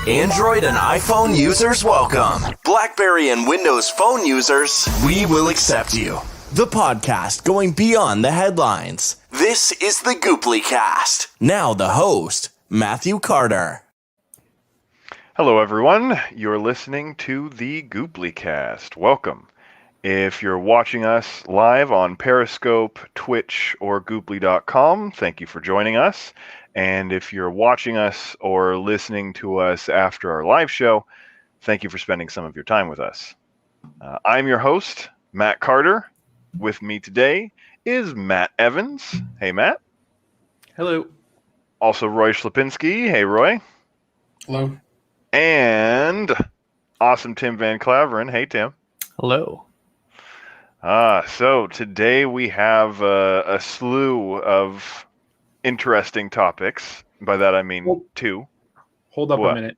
Android and iPhone users welcome. BlackBerry and Windows Phone users, we will accept you. The podcast going beyond the headlines. This is the Goopplycast. Now the host, Matthew Carter. Hello everyone, you're listening to the Goopplycast. Welcome. If you're watching us live on Periscope, Twitch, or Goopply.com, thank you for joining us. And if you're watching us or listening to us after our live show, thank you for spending some of your time with us. I'm your host, Matt Carter. With me today is Matt Evans. Hey, Matt. Hello. Also Roy Schlapinski. Hey, Roy. Hello. And awesome Tim Van Claveren. Hey, Tim. Hello. So today we have a slew of interesting topics. By that I mean two. Hold up a minute.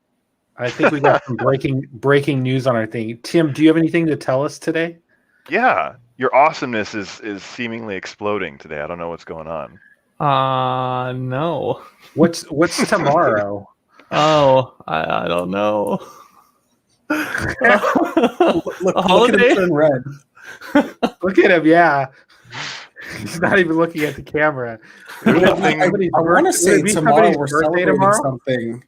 I think we got some breaking news on our thing. Tim, do you have anything to tell us today? Yeah, your awesomeness is seemingly exploding today. I don't know what's going on. No. What's tomorrow? I don't know. Look at him turn red. Look at him, yeah. He's not even looking at the camera. I want to say tomorrow we're celebrating something.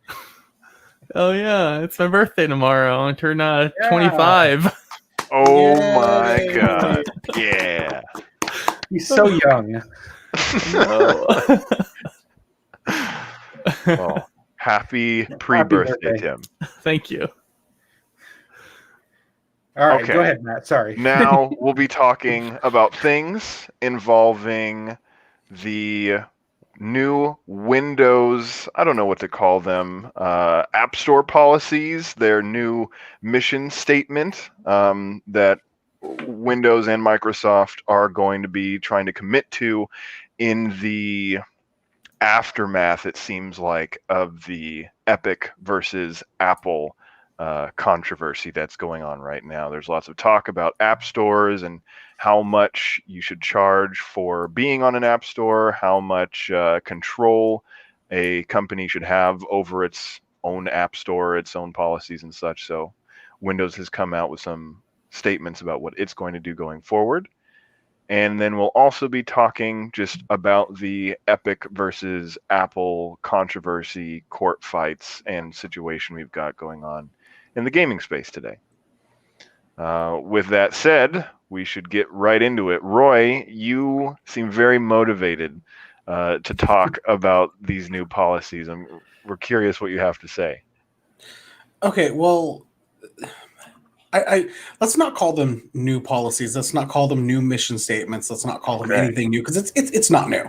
Oh yeah, it's my birthday tomorrow. I turn 25. Oh Yay. my god. Yeah. He's so young. Oh, happy pre-birthday, Tim. Thank you. All right, Okay. Go ahead, Matt. Sorry. Now we'll be talking about things involving the new Windows, I don't know what to call them, App Store policies, their new mission statement that Windows and Microsoft are going to be trying to commit to in the aftermath, it seems like, of the Epic versus Apple controversy that's going on right now. There's lots of talk about app stores and how much you should charge for being on an app store, how much control a company should have over its own app store, its own policies and such. So Windows has come out with some statements about what it's going to do going forward. And then we'll also be talking just about the Epic versus Apple controversy, court fights, and situation we've got going on in the gaming space today. With that said, we should get right into it. Roy, you seem very motivated to talk about these new policies, and we're curious what you have to say. Okay, well, I let's not call them new policies. Let's not call them new mission statements. Let's not call them anything new, because it's not new.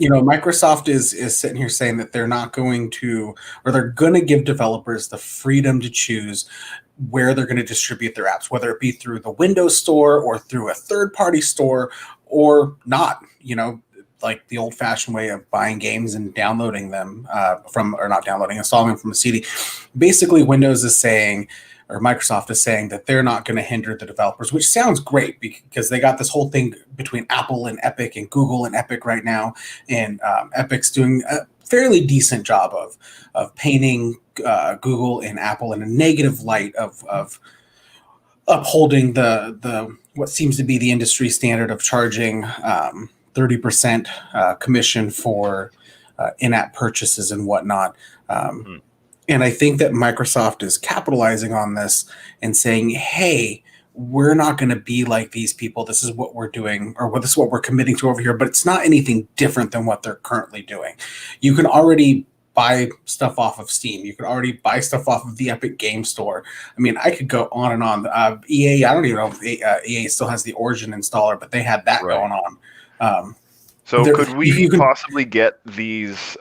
You know, Microsoft is sitting here saying that they're not going to, or they're going to give developers the freedom to choose where they're going to distribute their apps, whether it be through the Windows Store or through a third-party store or not. You know, like the old-fashioned way of buying games and downloading them installing them from a CD. Basically, Windows is saying, or Microsoft is saying, that they're not going to hinder the developers, which sounds great because they got this whole thing between Apple and Epic and Google and Epic right now, and Epic's doing a fairly decent job of painting Google and Apple in a negative light of upholding the what seems to be the industry standard of charging 30% commission for in-app purchases and whatnot. And I think that Microsoft is capitalizing on this and saying, hey, we're not going to be like these people. This is what we're doing, or this is what we're committing to over here. But it's not anything different than what they're currently doing. You can already buy stuff off of Steam. You can already buy stuff off of the Epic Game Store. I mean, I could go on and on. EA, I don't even know if EA still has the Origin installer, but they had that going on. So could we possibly get these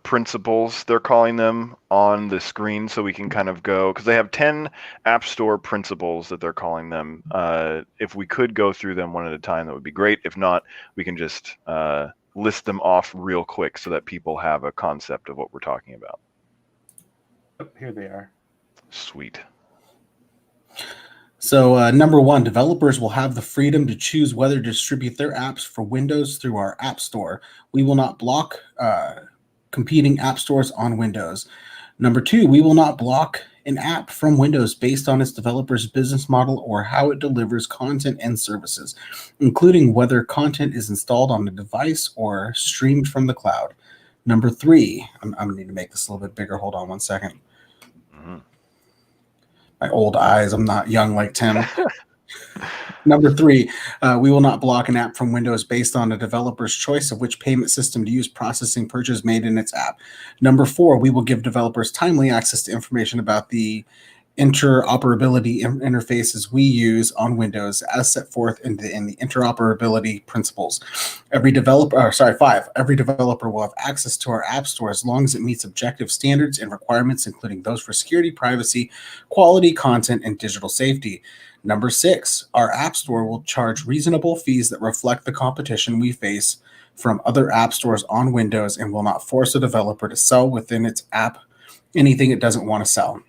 principles, they're calling them, on the screen so we can kind of go, because they have 10 App Store principles that they're calling them. If we could go through them one at a time, that would be great. If not, we can just list them off real quick so that people have a concept of what we're talking about. Here they are. Sweet. So number one, developers will have the freedom to choose whether to distribute their apps for Windows through our App Store. We will not block competing app stores on Windows. Number 2, we will not block an app from Windows based on its developer's business model or how it delivers content and services, including whether content is installed on the device or streamed from the cloud. Number 3, I'm going to need to make this a little bit bigger. Hold on one second. Mhm. My old eyes, I'm not young like Tim. Number 3, we will not block an app from Windows based on a developer's choice of which payment system to use processing purchase made in its app. Number 4, we will give developers timely access to information about the interoperability interfaces we use on Windows as set forth in the interoperability principles. 5, every developer will have access to our app store as long as it meets objective standards and requirements, including those for security, privacy, quality, content, and digital safety. Number 6, our app store will charge reasonable fees that reflect the competition we face from other app stores on Windows and will not force a developer to sell within its app anything it doesn't want to sell.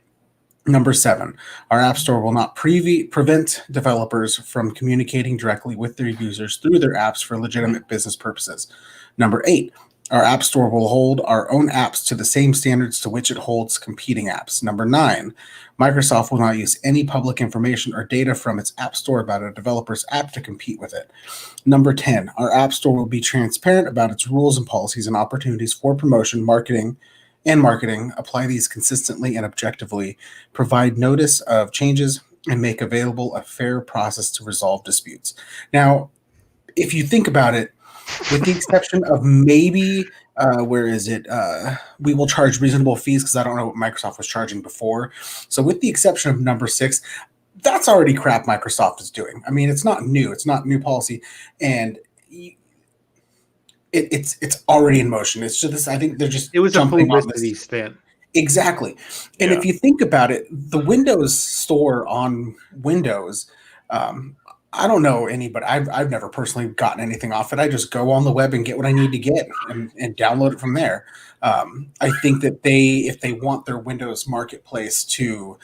Number 7, our app store will not prevent developers from communicating directly with their users through their apps for legitimate business purposes. Number 8, our app store will hold our own apps to the same standards to which it holds competing apps. Number 9, Microsoft will not use any public information or data from its app store about a developer's app to compete with it. Number 10, our app store will be transparent about its rules and policies and opportunities for promotion, marketing, apply these consistently and objectively, provide notice of changes, and make available a fair process to resolve disputes. Now, if you think about it, with the exception of maybe, we will charge reasonable fees, because I don't know what Microsoft was charging before. So with the exception of number 6, that's already crap Microsoft is doing. I mean, it's not new. It's not new policy. And it's already in motion. It's just, I think they're just It was a jumping on publicity this. stint. Exactly. And if you think about it, the Windows store on Windows, I don't know anybody. I've never personally gotten anything off it. I just go on the web and get what I need to get and download it from there. I think that if they want their Windows marketplace to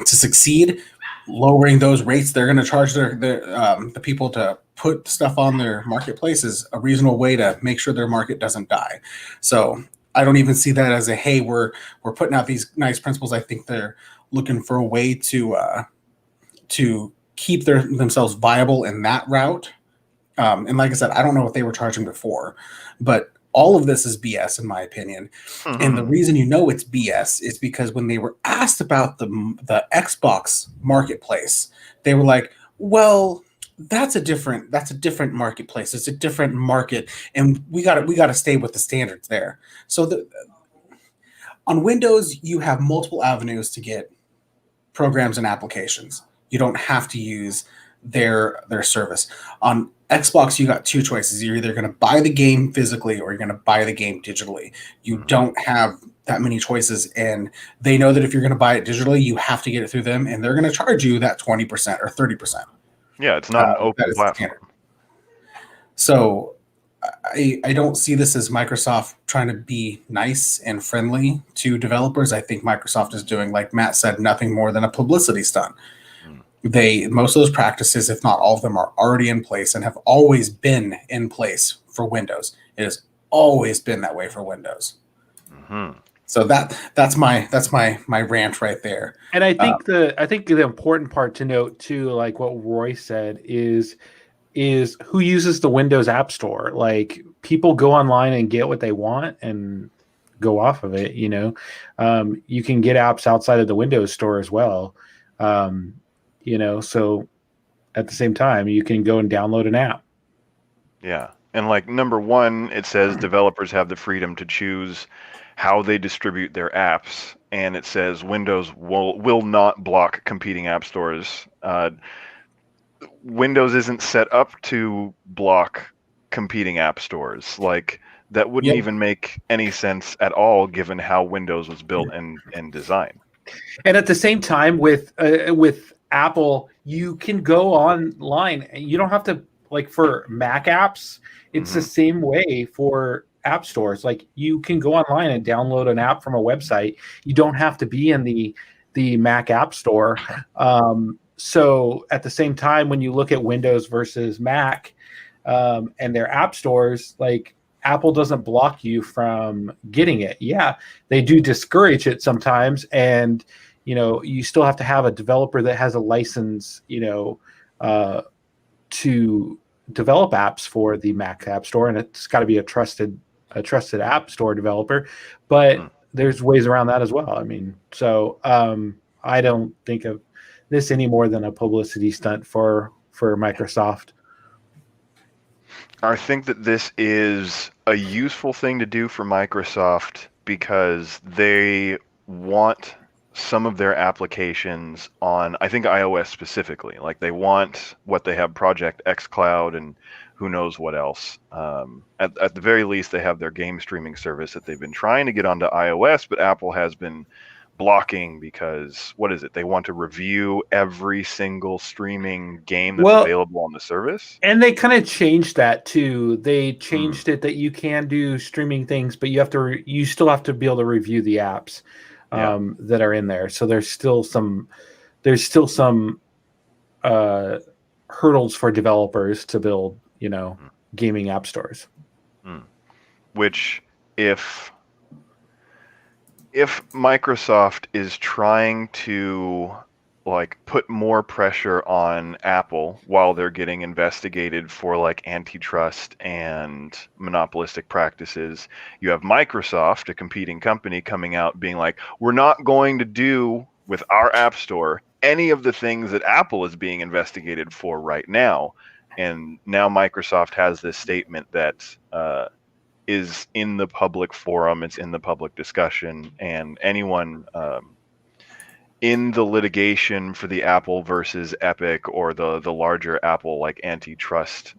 succeed, lowering those rates they're going to charge the people to put stuff on their marketplace is a reasonable way to make sure their market doesn't die. So I don't even see that as a, hey, we're putting out these nice principles. I think they're looking for a way to keep themselves viable in that route. And like I said, I don't know what they were charging before, but all of this is BS in my opinion. Mm-hmm. And the reason it's BS is because when they were asked about the Xbox marketplace, they were like, well, that's a different marketplace. It's a different market, and we got to stay with the standards there. So on Windows, you have multiple avenues to get programs and applications. You don't have to use their service. On Xbox, you got 2 choices. You're either going to buy the game physically or you're going to buy the game digitally. You don't have that many choices, and they know that if you're going to buy it digitally, you have to get it through them, and they're going to charge you that 20% or 30%. Yeah, it's not an open platform. So I don't see this as Microsoft trying to be nice and friendly to developers. I think Microsoft is doing, like Matt said, nothing more than a publicity stunt. Most of those practices, if not all of them, are already in place and have always been in place for Windows. It has always been that way for Windows. Mm-hmm. So that's my rant right there. And I think the important part to note too, like what Roy said, is who uses the Windows App Store. Like, people go online and get what they want and go off of it. You can get apps outside of the Windows Store as well. So at the same time, you can go and download an app. Yeah. And like number 1, it says developers have the freedom to choose how they distribute their apps. And it says Windows will not block competing app stores. Windows isn't set up to block competing app stores. Like, that wouldn't even make any sense at all, given how Windows was built and designed. And at the same time, with Apple, you can go online. You don't have to, like, for Mac apps, it's the same way for app stores. Like, you can go online and download an app from a website. You don't have to be in the Mac App Store. So at the same time, when you look at Windows versus Mac and their app stores, like, Apple doesn't block you from getting it. Yeah, they do discourage it sometimes, and you still have to have a developer that has a license, to develop apps for the Mac App Store, and it's got to be a trusted App Store developer. But there's ways around that as well. I mean, so I don't think of this any more than a publicity stunt for Microsoft. I think that this is a useful thing to do for Microsoft because they want some of their applications on, I think, iOS specifically. Like they want what they have, Project xCloud and who knows what else. At the very least, they have their game streaming service that they've been trying to get onto iOS, but Apple has been blocking because they want to review every single streaming game that's available on the service. And they kind of changed that too. They changed it that you can do streaming things, but you still have to be able to review the apps that are in there. So there's still some hurdles for developers to build gaming app stores. Which if Microsoft is trying to put more pressure on Apple while they're getting investigated for antitrust and monopolistic practices, you have Microsoft, a competing company, coming out being like, we're not going to do with our App Store any of the things that Apple is being investigated for right now. And now Microsoft has this statement that is in the public forum, it's in the public discussion, and anyone in the litigation for the Apple versus Epic or the larger Apple antitrust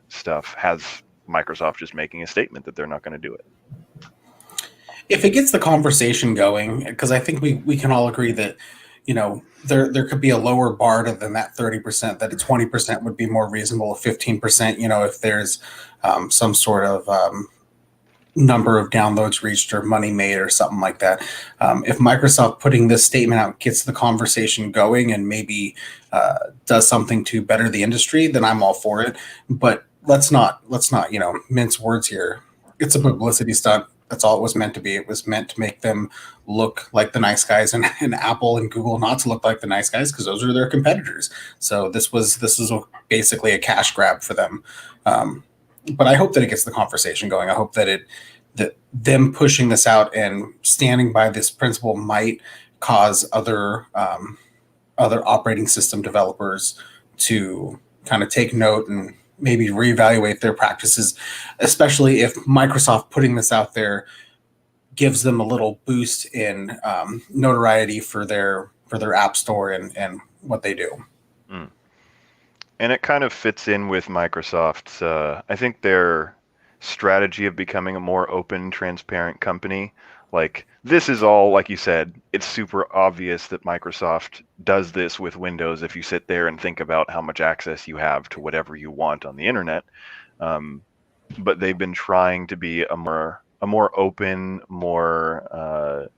stuff has Microsoft just making a statement that they're not going to do it. If it gets the conversation going, because I think we can all agree that there could be a lower bar than that 30%, that a 20% would be more reasonable, a 15%, if there's some sort of number of downloads reached or money made or something like that. If Microsoft putting this statement out gets the conversation going and maybe does something to better the industry, then I'm all for it. But let's not mince words here. It's a publicity stunt. That's all it was meant to be. It was meant to make them look like the nice guys, and Apple and Google not to look like the nice guys, because those are their competitors. So this is basically a cash grab for them. But I hope that it gets the conversation going. I hope that them pushing this out and standing by this principle might cause other operating system developers to kind of take note and maybe reevaluate their practices, especially if Microsoft putting this out there gives them a little boost in notoriety for their app store and what they do. And it kind of fits in with Microsoft's, I think, their strategy of becoming a more open, transparent company. This is all, like you said, it's super obvious that Microsoft does this with Windows if you sit there and think about how much access you have to whatever you want on the internet. But they've been trying to be a more open, more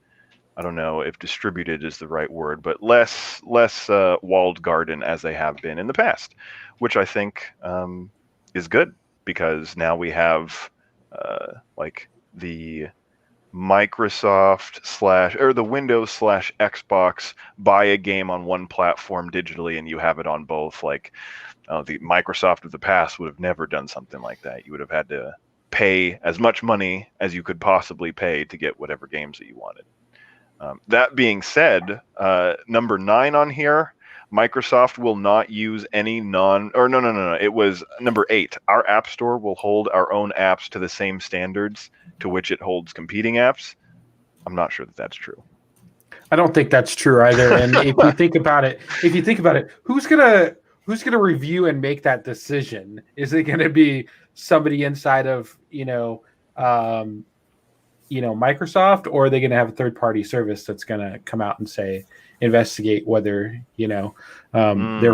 I don't know if distributed is the right word, but less walled garden as they have been in the past, which I think is good, because now we have the Microsoft or the Windows / Xbox, buy a game on one platform digitally and you have it on both. The Microsoft of the past would have never done something like that. You would have had to pay as much money as you could possibly pay to get whatever games that you wanted. That being said, number 9 on here, Microsoft will not use any no. It was number 8. Our App Store will hold our own apps to the same standards to which it holds competing apps. I'm not sure that that's true. I don't think that's true either. And if you think about it, who's gonna review and make that decision? Is it going to be somebody inside of Microsoft, or are they going to have a third-party service that's going to come out and say, investigate whether they're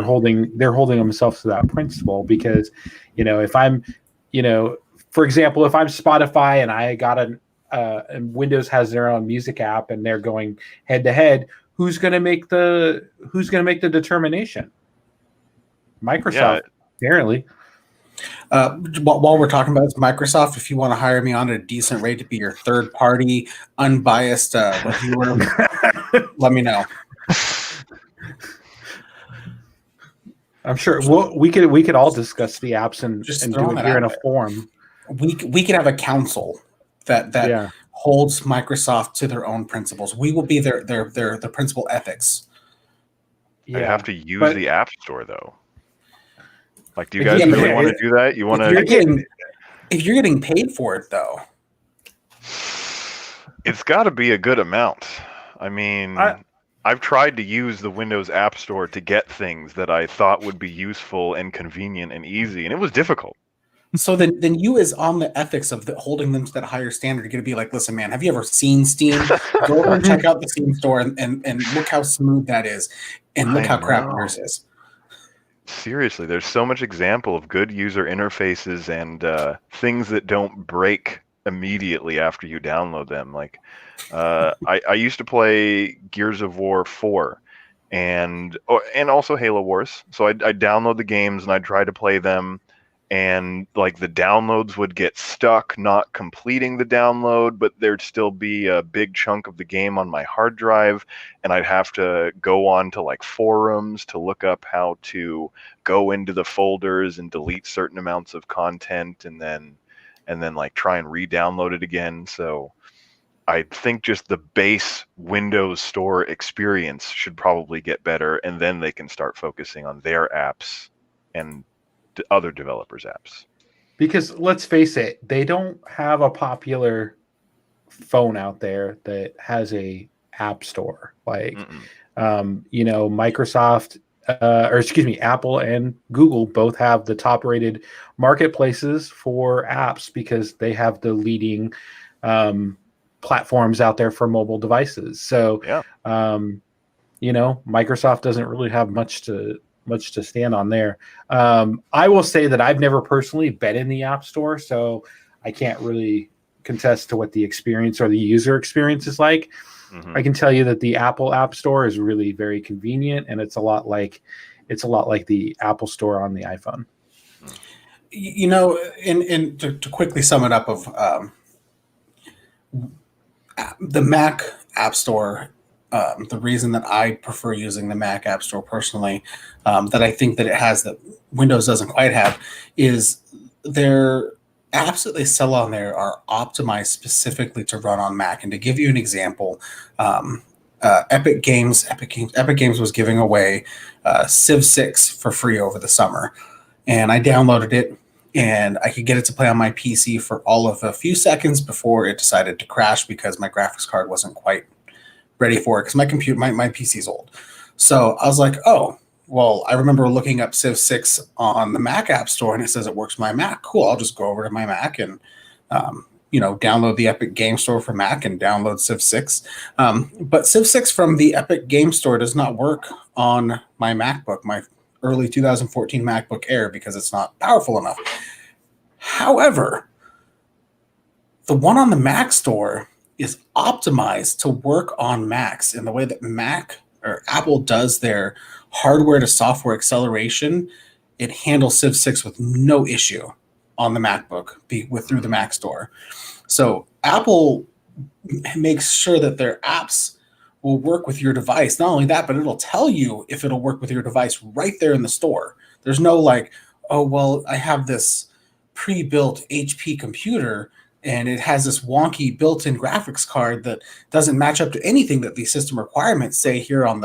holding themselves to that principle? Because if I'm for example, if I'm Spotify and I got and Windows has their own music app and they're going head to head, who's going to make the determination? Microsoft, apparently. While we're talking about this, Microsoft, if you want to hire me on at a decent rate to be your third party, unbiased reviewer, let me know. I'm sure we could all discuss the apps and do it here in a forum. We could have a council that holds Microsoft to their own principles. We will be their principal ethics. I'd have to use the App Store though. Like, do you guys really want to do that? You want to? If you're getting paid for it, though, it's got to be a good amount. I mean, I've tried to use the Windows App Store to get things that I thought would be useful and convenient and easy, and it was difficult. So then you, as on the ethics of holding them to that higher standard, you're going to be like, listen, man, have you ever seen Steam? Go over and check out the Steam store and look how smooth that is, and look how crap yours is. Seriously, there's so much example of good user interfaces and things that don't break immediately after you download them. Like, I used to play Gears of War 4 and also Halo Wars. So I'd download the games and I'd try to play them, and like the downloads would get stuck, not completing the download, but there'd still be a big chunk of the game on my hard drive, and I'd have to go on to like forums to look up how to go into the folders and delete certain amounts of content, and then like try and re-download it again. So I think just the base Windows Store experience should probably get better, and then they can start focusing on their apps and other developers' apps. Because let's face it, they don't have a popular phone out there that has a app store. Like, Microsoft, Apple and Google both have the top-rated marketplaces for apps because they have the leading platforms out there for mobile devices. So, Microsoft doesn't really have much to stand on there. I will say that I've never personally been in the App Store, so I can't really contest to what the experience or the user experience is like. Mm-hmm. I can tell you that the Apple App Store is really very convenient, and it's a lot like the Apple Store on the iPhone. And to quickly sum it up, of the Mac App Store. The reason that I prefer using the Mac App Store personally, that I think that it has that Windows doesn't quite have, is their apps that they sell on there are optimized specifically to run on Mac. And to give you an example, Epic Games was giving away Civ 6 for free over the summer, and I downloaded it, and I could get it to play on my PC for all of a few seconds before it decided to crash because my graphics card wasn't quite ready for it, because my PC's old. So I was like, oh, well, I remember looking up Civ 6 on the Mac App Store, and it says it works my Mac. Cool, I'll just go over to my Mac and download the Epic Game Store for Mac and download Civ 6. But Civ 6 from the Epic Game Store does not work on my MacBook, my early 2014 MacBook Air, because it's not powerful enough. However, the one on the Mac Store is optimized to work on Macs in the way that Mac or Apple does their hardware to software acceleration. It handles Civ 6 with no issue on the MacBook through the Mac Store. So Apple makes sure that their apps will work with your device. Not only that, but it'll tell you if it'll work with your device right there in the store. There's no like, oh, well, I have this pre-built HP computer and it has this wonky built-in graphics card that doesn't match up to anything that the system requirements say here on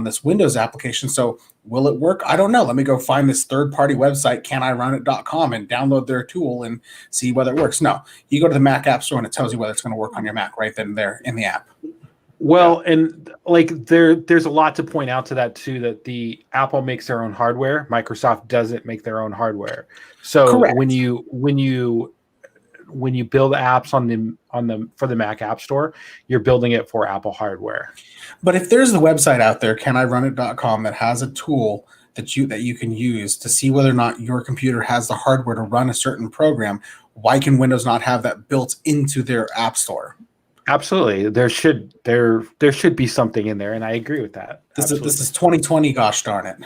this Windows application. So will it work? I don't know. Let me go find this third-party website, canirunit.com, and download their tool and see whether it works. No, you go to the Mac App Store and it tells you whether it's going to work on your Mac right then and there in the app. Well, and like there's a lot to point out to that too, that the Apple makes their own hardware. Microsoft doesn't make their own hardware. So correct. when you build apps for the Mac App Store, you're building it for Apple hardware. But if there's a website out there, canirunit.com, that has a tool that you can use to see whether or not your computer has the hardware to run a certain program, why can Windows not have that built into their App Store? Absolutely, there should be something in there, and I agree with that. This is 2020. Gosh darn it!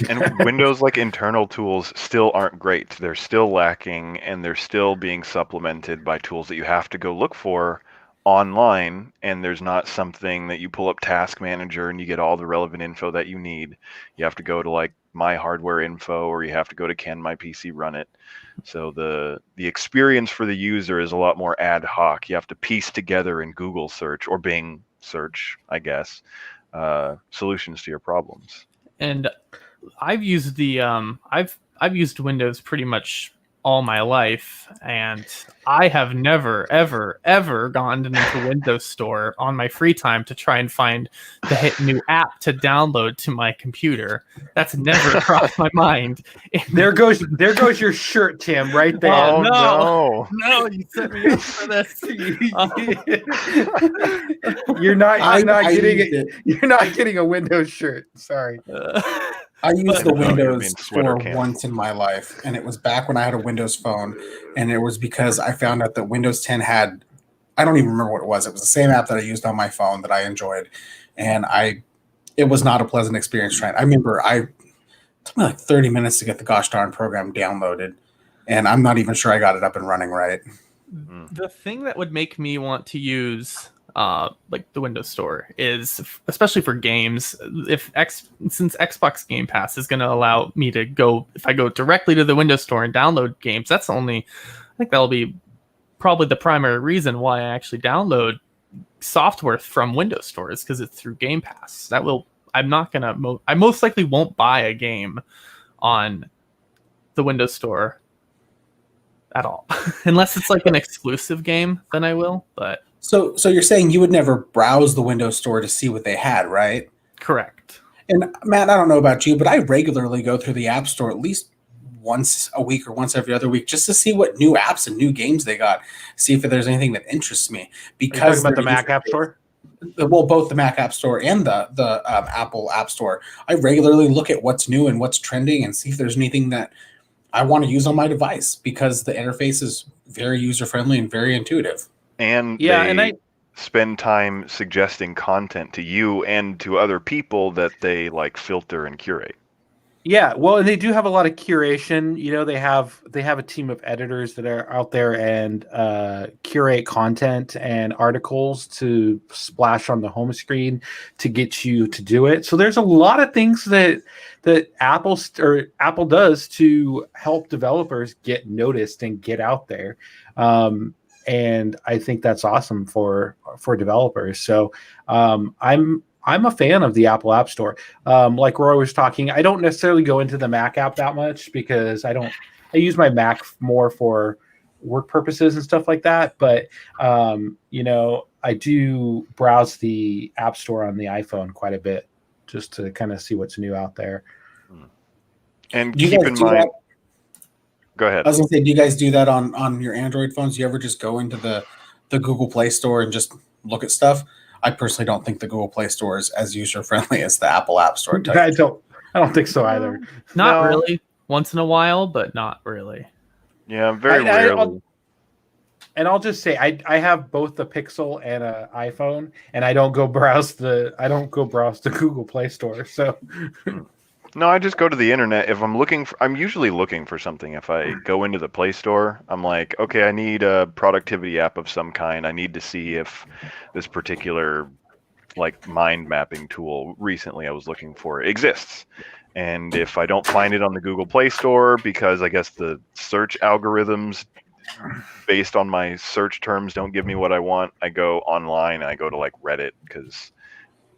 And Windows like internal tools still aren't great. They're still lacking, and they're still being supplemented by tools that you have to go look for online. And there's not something that you pull up Task Manager and you get all the relevant info that you need. You have to go to like My Hardware Info, or you have to go to Can My PC Run It? So the experience for the user is a lot more ad hoc. You have to piece together in Google search or Bing search, I guess, solutions to your problems. And I've used I've used Windows pretty much all my life, and I have never ever gone into the Windows Store on my free time to try and find the new app to download to my computer. That's never crossed my mind. There goes your shirt, Tim, right there. Oh, no, you set me up for this. You're not getting a Windows shirt. Sorry. I used the You're being Windows sweater Store cam. once in my life, and it was back when I had a Windows phone, and it was because I found out that Windows 10 had, I don't even remember what it was. It was the same app that I used on my phone that I enjoyed, and it was not a pleasant experience trying. I remember it took me like 30 minutes to get the gosh darn program downloaded, and I'm not even sure I got it up and running right. The thing that would make me want to use like the Windows Store is, especially for games, since Xbox Game Pass is going to allow me to go, if I go directly to the Windows Store and download games, I think that'll be probably the primary reason why I actually download software from Windows Store, is because it's through Game Pass. I most likely won't buy a game on the Windows Store at all, unless it's like an exclusive game, then I will. But So you're saying you would never browse the Windows Store to see what they had, right? correct. And Matt, I don't know about you, but I regularly go through the App Store at least once a week or once every other week just to see what new apps and new games they got, see if there's anything that interests me. Because Are you talking about the Mac App Store? Well, both the Mac App Store and the Apple App Store. I regularly look at what's new and what's trending and see if there's anything that I want to use on my device, because the interface is very user-friendly and very intuitive. And Yeah, they and I spend time suggesting content to you and to other people that they like filter and curate. Yeah, well, and they do have a lot of curation. You know, they have a team of editors that are out there and curate content and articles to splash on the home screen to get you to do it. So there's a lot of things that Apple does to help developers get noticed and get out there. And I think that's awesome for developers. So I'm a fan of the Apple App Store. Like Roy was talking, I don't necessarily go into the Mac app that much because I use my Mac more for work purposes and stuff like that. But I do browse the App Store on the iPhone quite a bit just to kind of see what's new out there. And Do you keep guys in do mind, that? go ahead. I was gonna say, do you guys do that on your Android phones? Do you ever just go into the Google Play Store and just look at stuff? I personally don't think the Google Play Store is as user friendly as the Apple App Store. I don't think so either. Not No. really. Once in a while, but not really. Yeah, very I- rarely. I'll just say I have both the Pixel and an iPhone, and I don't go browse the Google Play Store. So No, I just go to the internet. If I'm usually looking for something. If I go into the Play Store, I'm like, okay, I need a productivity app of some kind. I need to see if this particular like mind mapping tool recently I was looking for exists. And if I don't find it on the Google Play Store, because I guess the search algorithms based on my search terms don't give me what I want, I go online and I go to like Reddit, because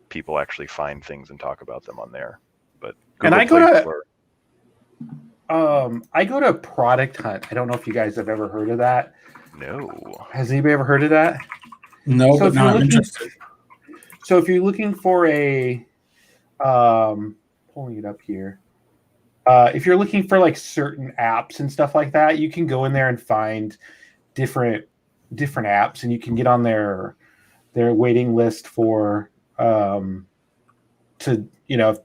people actually find things and talk about them on there. But And I Google go Play to- Store- I go to Product Hunt. I don't know if you guys have ever heard of that. No. Has anybody ever heard of that? No, So but if now you're I'm looking- interested. So if you're looking for a, pulling it up here, if you're looking for like certain apps and stuff like that, you can go in there and find different apps, and you can get on their waiting list for if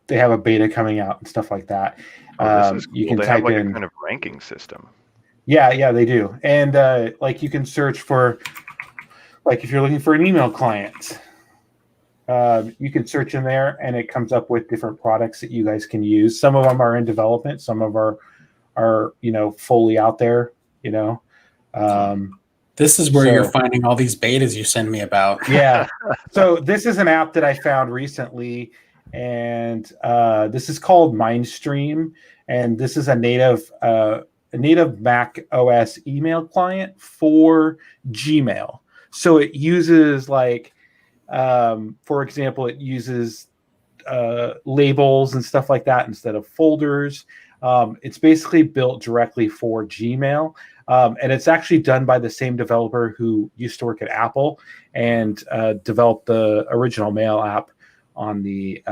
they have a beta coming out and stuff like that. Oh, this is You cool. can They have type like in. a kind of ranking system. Yeah, they do. And like you can search for, Like if you're looking for an email client, you can search in there, and it comes up with different products that you guys can use. Some of them are in development. Some of them are fully out there. This is where you're finding all these betas you send me about. Yeah. So this is an app that I found recently, and this is called Mindstream, and this is a native Mac OS email client for Gmail. So it uses for example, it uses labels and stuff like that instead of folders. It's basically built directly for Gmail. And it's actually done by the same developer who used to work at Apple and developed the original Mail app on the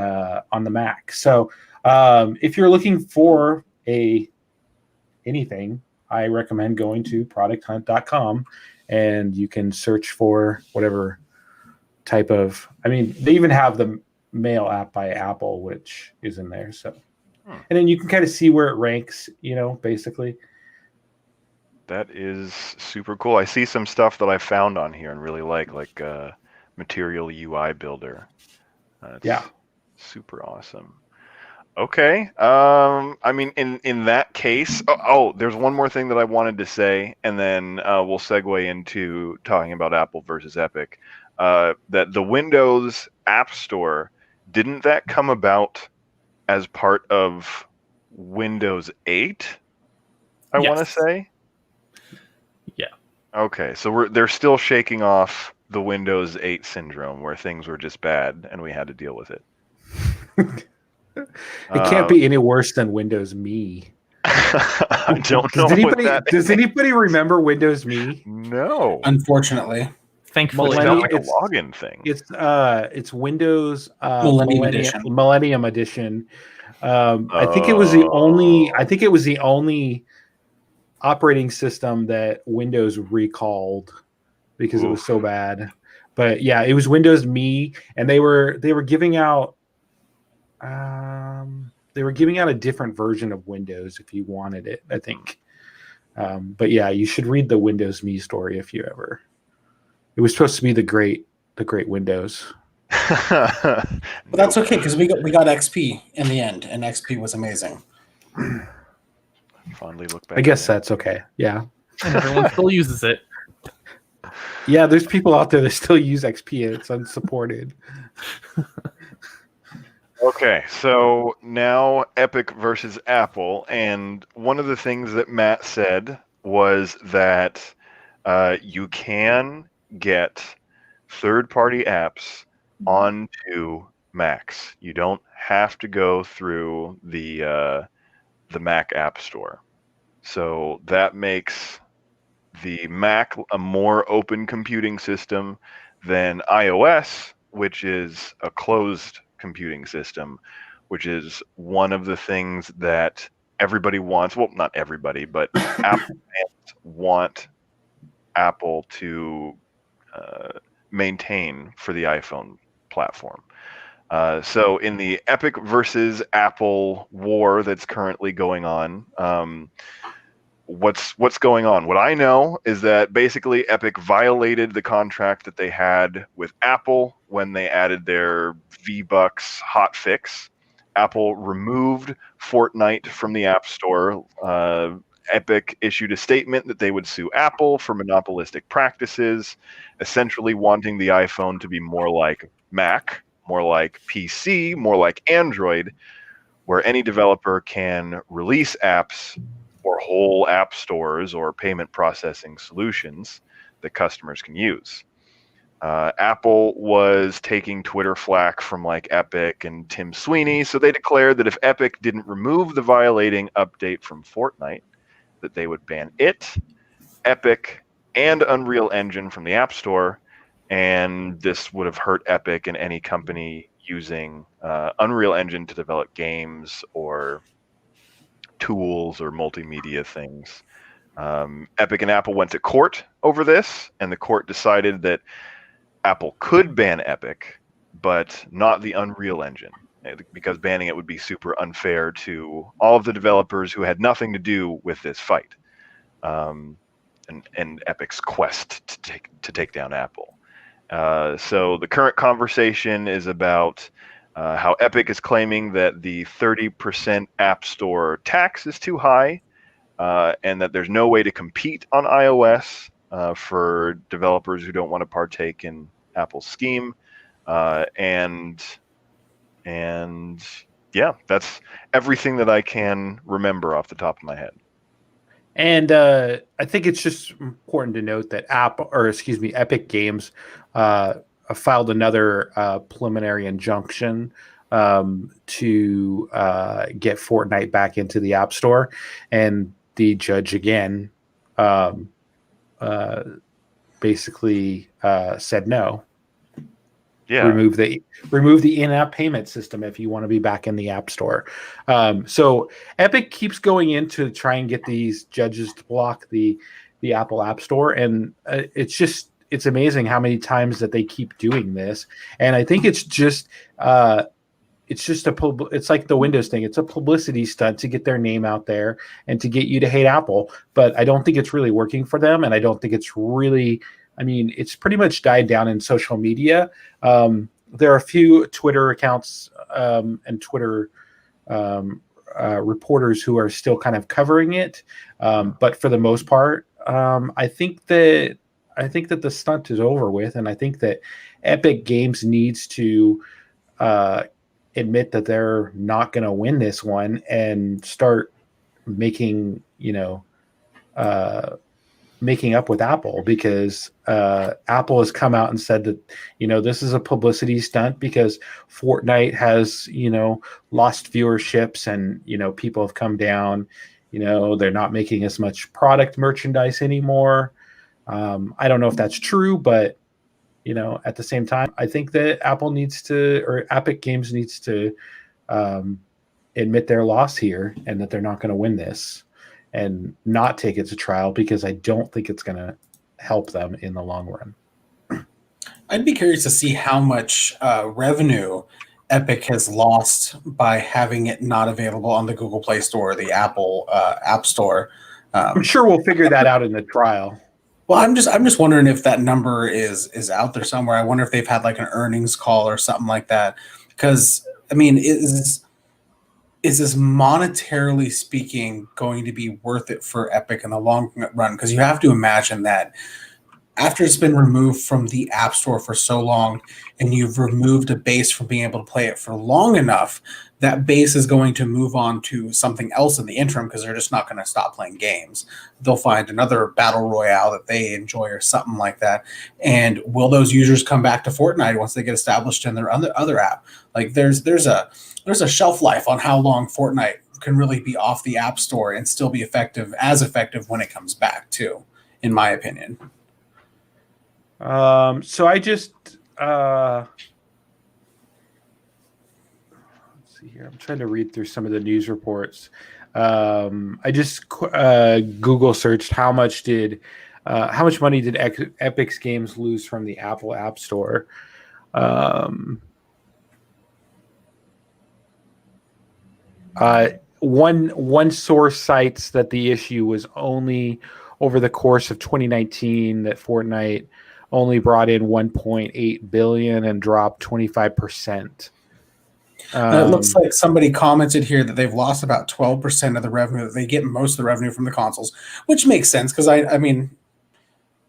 Mac. So if you're looking for anything, I recommend going to producthunt.com, and you can search for whatever type of. I mean, they even have the Mail app by Apple, which is in there. So, and then you can kind of see where it ranks. Basically. That is super cool. I see some stuff that I found on here and really like Material UI Builder. That's super awesome. Okay. I mean, in that case, there's one more thing that I wanted to say, and then we'll segue into talking about Apple versus Epic. That the Windows App Store, didn't that come about as part of Windows 8? I want to say. Yeah. Okay, so they're still shaking off the Windows 8 syndrome where things were just bad and we had to deal with it. It can't be any worse than Windows Me. I don't know. Does anybody remember Windows Me? No. Unfortunately. Thankfully, it's like a login thing. It's Windows Millennium Edition. I think it was the only operating system that Windows recalled because it was so bad. But yeah, it was Windows Me, and they were giving out a different version of Windows if you wanted it, I think. But yeah, you should read the Windows Me story if you ever. It was supposed to be the great Windows. But that's okay because we got XP in the end, and XP was amazing. Fondly look back. I guess that's okay. Yeah. And everyone still uses it. Yeah, there's people out there that still use XP and it's unsupported. Okay, so now Epic versus Apple, and one of the things that Matt said was that you can get third-party apps onto Macs. You don't have to go through the Mac App Store. So that makes the Mac a more open computing system than iOS, which is a closed computing system, which is one of the things that everybody wants. Well, not everybody, but Apple fans want Apple to maintain for the iPhone platform. So in the Epic versus Apple war that's currently going on, what's going on? What I know is that basically Epic violated the contract that they had with Apple when they added their V-Bucks hotfix. Apple removed Fortnite from the App Store. Epic issued a statement that they would sue Apple for monopolistic practices, essentially wanting the iPhone to be more like Mac, more like PC, more like Android, where any developer can release apps or whole app stores or payment processing solutions that customers can use. Apple was taking Twitter flack from like Epic and Tim Sweeney, so they declared that if Epic didn't remove the violating update from Fortnite, that they would ban it, Epic, and Unreal Engine from the App Store, and this would have hurt Epic and any company using Unreal Engine to develop games or tools or multimedia things. Epic and Apple went to court over this, and the court decided that Apple could ban Epic, but not the Unreal Engine, because banning it would be super unfair to all of the developers who had nothing to do with this fight, and Epic's quest to take down Apple. So the current conversation is about how Epic is claiming that the 30% App Store tax is too high, and that there's no way to compete on iOS for developers who don't want to partake in Apple's scheme. And yeah, that's everything that I can remember off the top of my head. And I think it's just important to note that Epic Games filed another preliminary injunction to get Fortnite back into the App Store, and the judge again basically said no. Yeah. Remove the in-app payment system if you want to be back in the App Store. So Epic keeps going in to try and get these judges to block the Apple App Store, and it's amazing how many times that they keep doing this. And I think it's like the Windows thing. It's a publicity stunt to get their name out there and to get you to hate Apple. But I don't think it's really working for them, and I don't think it's really. I mean, it's pretty much died down in social media. There are a few Twitter accounts and Twitter reporters who are still kind of covering it, but for the most part, I think that the stunt is over with, and I think that Epic Games needs to admit that they're not going to win this one and start making making up with Apple, because Apple has come out and said that, this is a publicity stunt because Fortnite has, lost viewerships and, people have come down, they're not making as much product merchandise anymore. I don't know if that's true, but, at the same time, I think that Epic Games needs to admit their loss here and that they're not going to win this and not take it to trial, because I don't think it's going to help them in the long run. I'd be curious to see how much revenue Epic has lost by having it not available on the Google Play Store or the Apple App Store. I'm sure we'll figure that out in the trial. Well, I'm just wondering if that number is out there somewhere. I wonder if they've had like an earnings call or something like that. Because I mean, is this monetarily speaking going to be worth it for Epic in the long run? Because you have to imagine that after it's been removed from the App Store for so long, and you've removed a base from being able to play it for long enough, that base is going to move on to something else in the interim, because they're just not going to stop playing games. They'll find another battle royale that they enjoy or something like that. And will those users come back to Fortnite once they get established in their other app? Like there's a shelf life on how long Fortnite can really be off the App Store and still be effective when it comes back too, in my opinion. So I just let's see here. I'm trying to read through some of the news reports. I just Google searched how much money did Epic's Games lose from the Apple App Store. One source cites that the issue was only over the course of 2019 that Fortnite only brought in 1.8 billion and dropped 25%. It looks like somebody commented here that they've lost about 12% of the revenue. That they get most of the revenue from the consoles, which makes sense because I mean,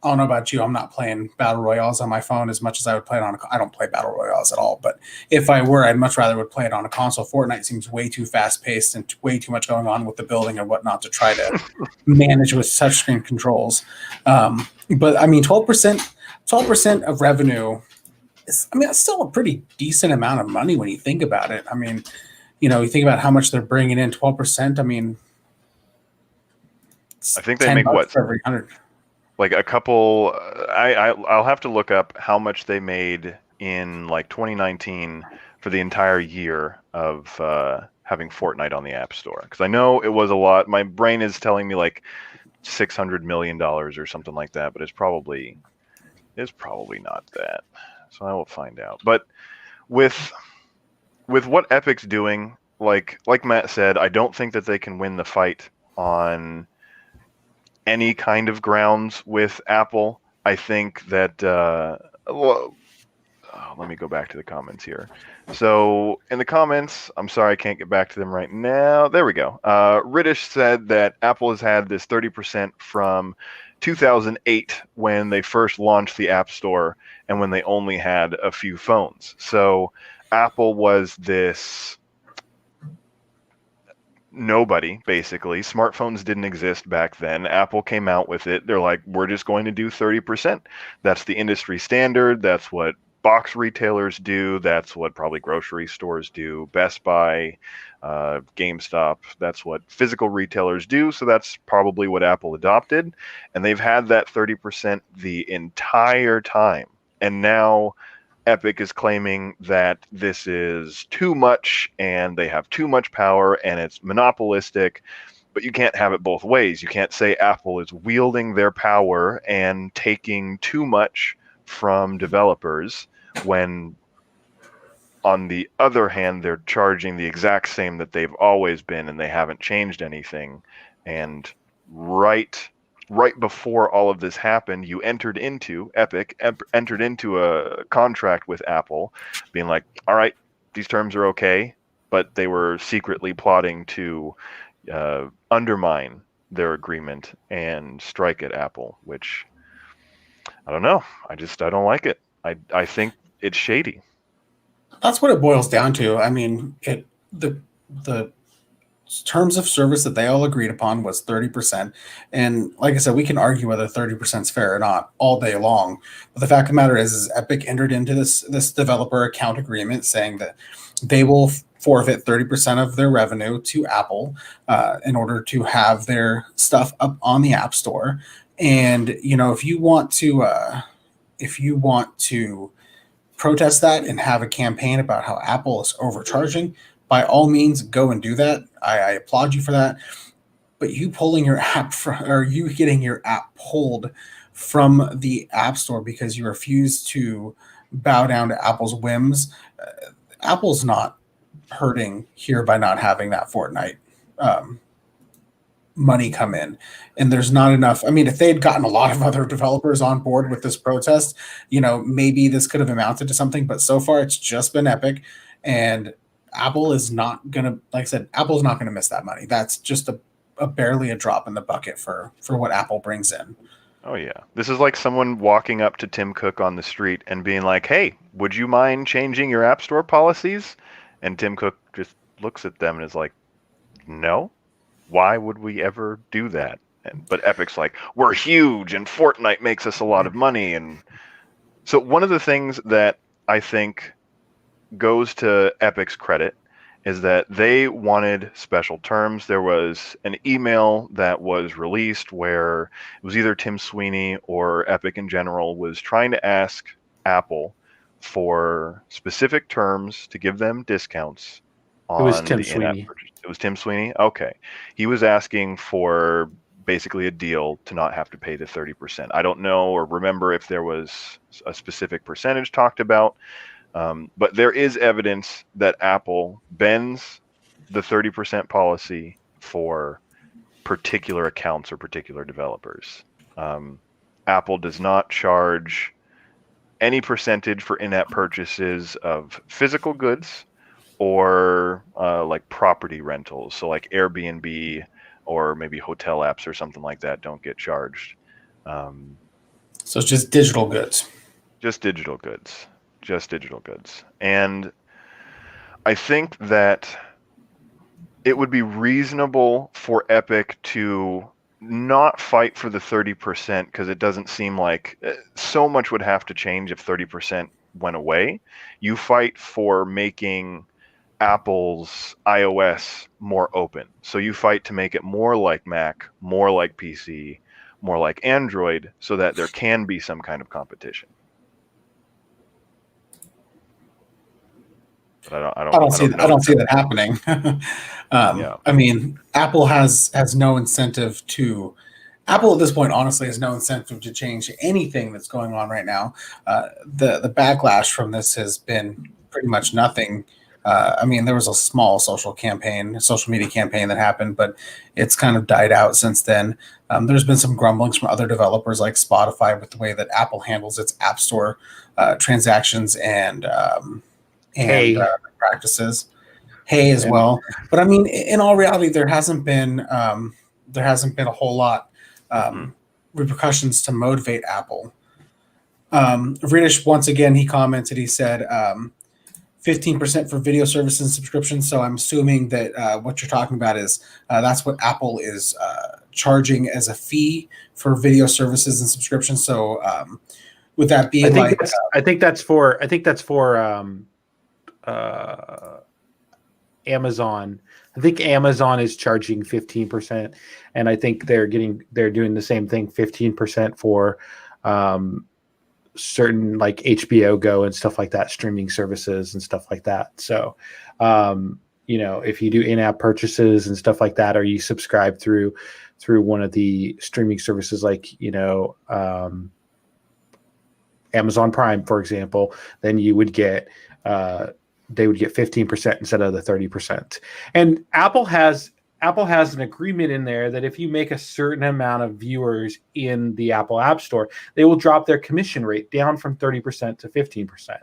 I don't know about you. I'm not playing battle royales on my phone as much as I would play it on. I don't play battle royales at all. But if I were, I'd much rather would play it on a console. Fortnite seems way too fast paced and way too much going on with the building and whatnot to try to manage with touchscreen controls. But I mean, 12% of revenue is, I mean, that's still a pretty decent amount of money when you think about it. I mean, you think about how much they're bringing in. 12%. I mean, I think they make what? For every 100. Like a couple. I'll have to look up how much they made in like 2019 for the entire year of having Fortnite on the App Store, because I know it was a lot. My brain is telling me like $600 million or something like that, but it's probably not that. So I will find out. But with what Epic's doing, like Matt said, I don't think that they can win the fight on any kind of grounds with Apple. I think that well, let me go back to the comments here. So in the comments, I'm sorry I can't get back to them right now. There we go. Riddish said that Apple has had this 30% from 2008 when they first launched the App Store and when they only had a few phones. So Apple was this nobody, basically. Smartphones didn't exist back then. Apple came out with it. They're like, we're just going to do 30%. That's the industry standard. That's what box retailers do. That's what probably grocery stores do. Best Buy, GameStop. That's what physical retailers do. So that's probably what Apple adopted. And they've had that 30% the entire time. And now Epic is claiming that this is too much and they have too much power and it's monopolistic, but you can't have it both ways. You can't say Apple is wielding their power and taking too much from developers when, on the other hand, they're charging the exact same that they've always been and they haven't changed anything. And right before all of this happened, Epic entered into a contract with Apple, being like, all right, these terms are okay, but they were secretly plotting to undermine their agreement and strike at Apple, which I don't know. I don't like it. I think it's shady. That's what it boils down to. I mean, the terms of service that they all agreed upon was 30%. And like I said, we can argue whether 30% is fair or not all day long. But the fact of the matter is Epic entered into this developer account agreement saying that they will forfeit 30% of their revenue to Apple in order to have their stuff up on the App Store. And, if you want to protest that and have a campaign about how Apple is overcharging, by all means, go and do that. I applaud you for that. But you pulling your app you getting your app pulled from the App Store because you refuse to bow down to Apple's whims, Apple's not hurting here by not having that Fortnite money come in. And there's not enough. I mean, if they had gotten a lot of other developers on board with this protest, maybe this could have amounted to something. But so far, it's just been Epic. And Apple is not going to, like I said, Apple's not going to miss that money. That's just a barely a drop in the bucket for what Apple brings in. Oh, yeah. This is like someone walking up to Tim Cook on the street and being like, hey, would you mind changing your App Store policies? And Tim Cook just looks at them and is like, no, why would we ever do that? But Epic's like, we're huge and Fortnite makes us a lot of money. And so one of the things that I think goes to Epic's credit is that they wanted special terms. There was an email that was released where it was either Tim Sweeney or Epic in general was trying to ask Apple for specific terms to give them discounts on It was Tim the Sweeney. in-app purchase. It was Tim Sweeney? Okay. He was asking for basically a deal to not have to pay the 30%. I don't know or remember if there was a specific percentage talked about. But there is evidence that Apple bends the 30% policy for particular accounts or particular developers. Apple does not charge any percentage for in-app purchases of physical goods or like property rentals. So like Airbnb or maybe hotel apps or something like that don't get charged. So it's just digital goods. Just digital goods. And I think that it would be reasonable for Epic to not fight for the 30% because it doesn't seem like so much would have to change if 30% went away. You fight for making Apple's iOS more open. So you fight to make it more like Mac, more like PC, more like Android so that there can be some kind of competition. But I don't see that happening. Yeah. I mean, Apple has no incentive to. Apple at this point, honestly, has no incentive to change anything that's going on right now. The backlash from this has been pretty much nothing. I mean, there was a small social media campaign that happened, but it's kind of died out since then. There's been some grumblings from other developers like Spotify with the way that Apple handles its App Store transactions and practices. Hey, as well. But I mean, in all reality, there hasn't been a whole lot repercussions to motivate Apple. Rinish, once again, he commented. He said 15% for video services and subscriptions. So I'm assuming that what you're talking about is that's what Apple is charging as a fee for video services and subscriptions. So would that be I think that's for Amazon. I think Amazon is charging 15%, and I think they're doing the same thing, 15% for certain like HBO Go and stuff like that, streaming services and stuff like that. So, if you do in-app purchases and stuff like that, or you subscribe through one of the streaming services like Amazon Prime, for example, then you would get they would get 15% instead of the 30%. And Apple has an agreement in there that if you make a certain amount of viewers in the Apple App Store, they will drop their commission rate down from 30% to 15%.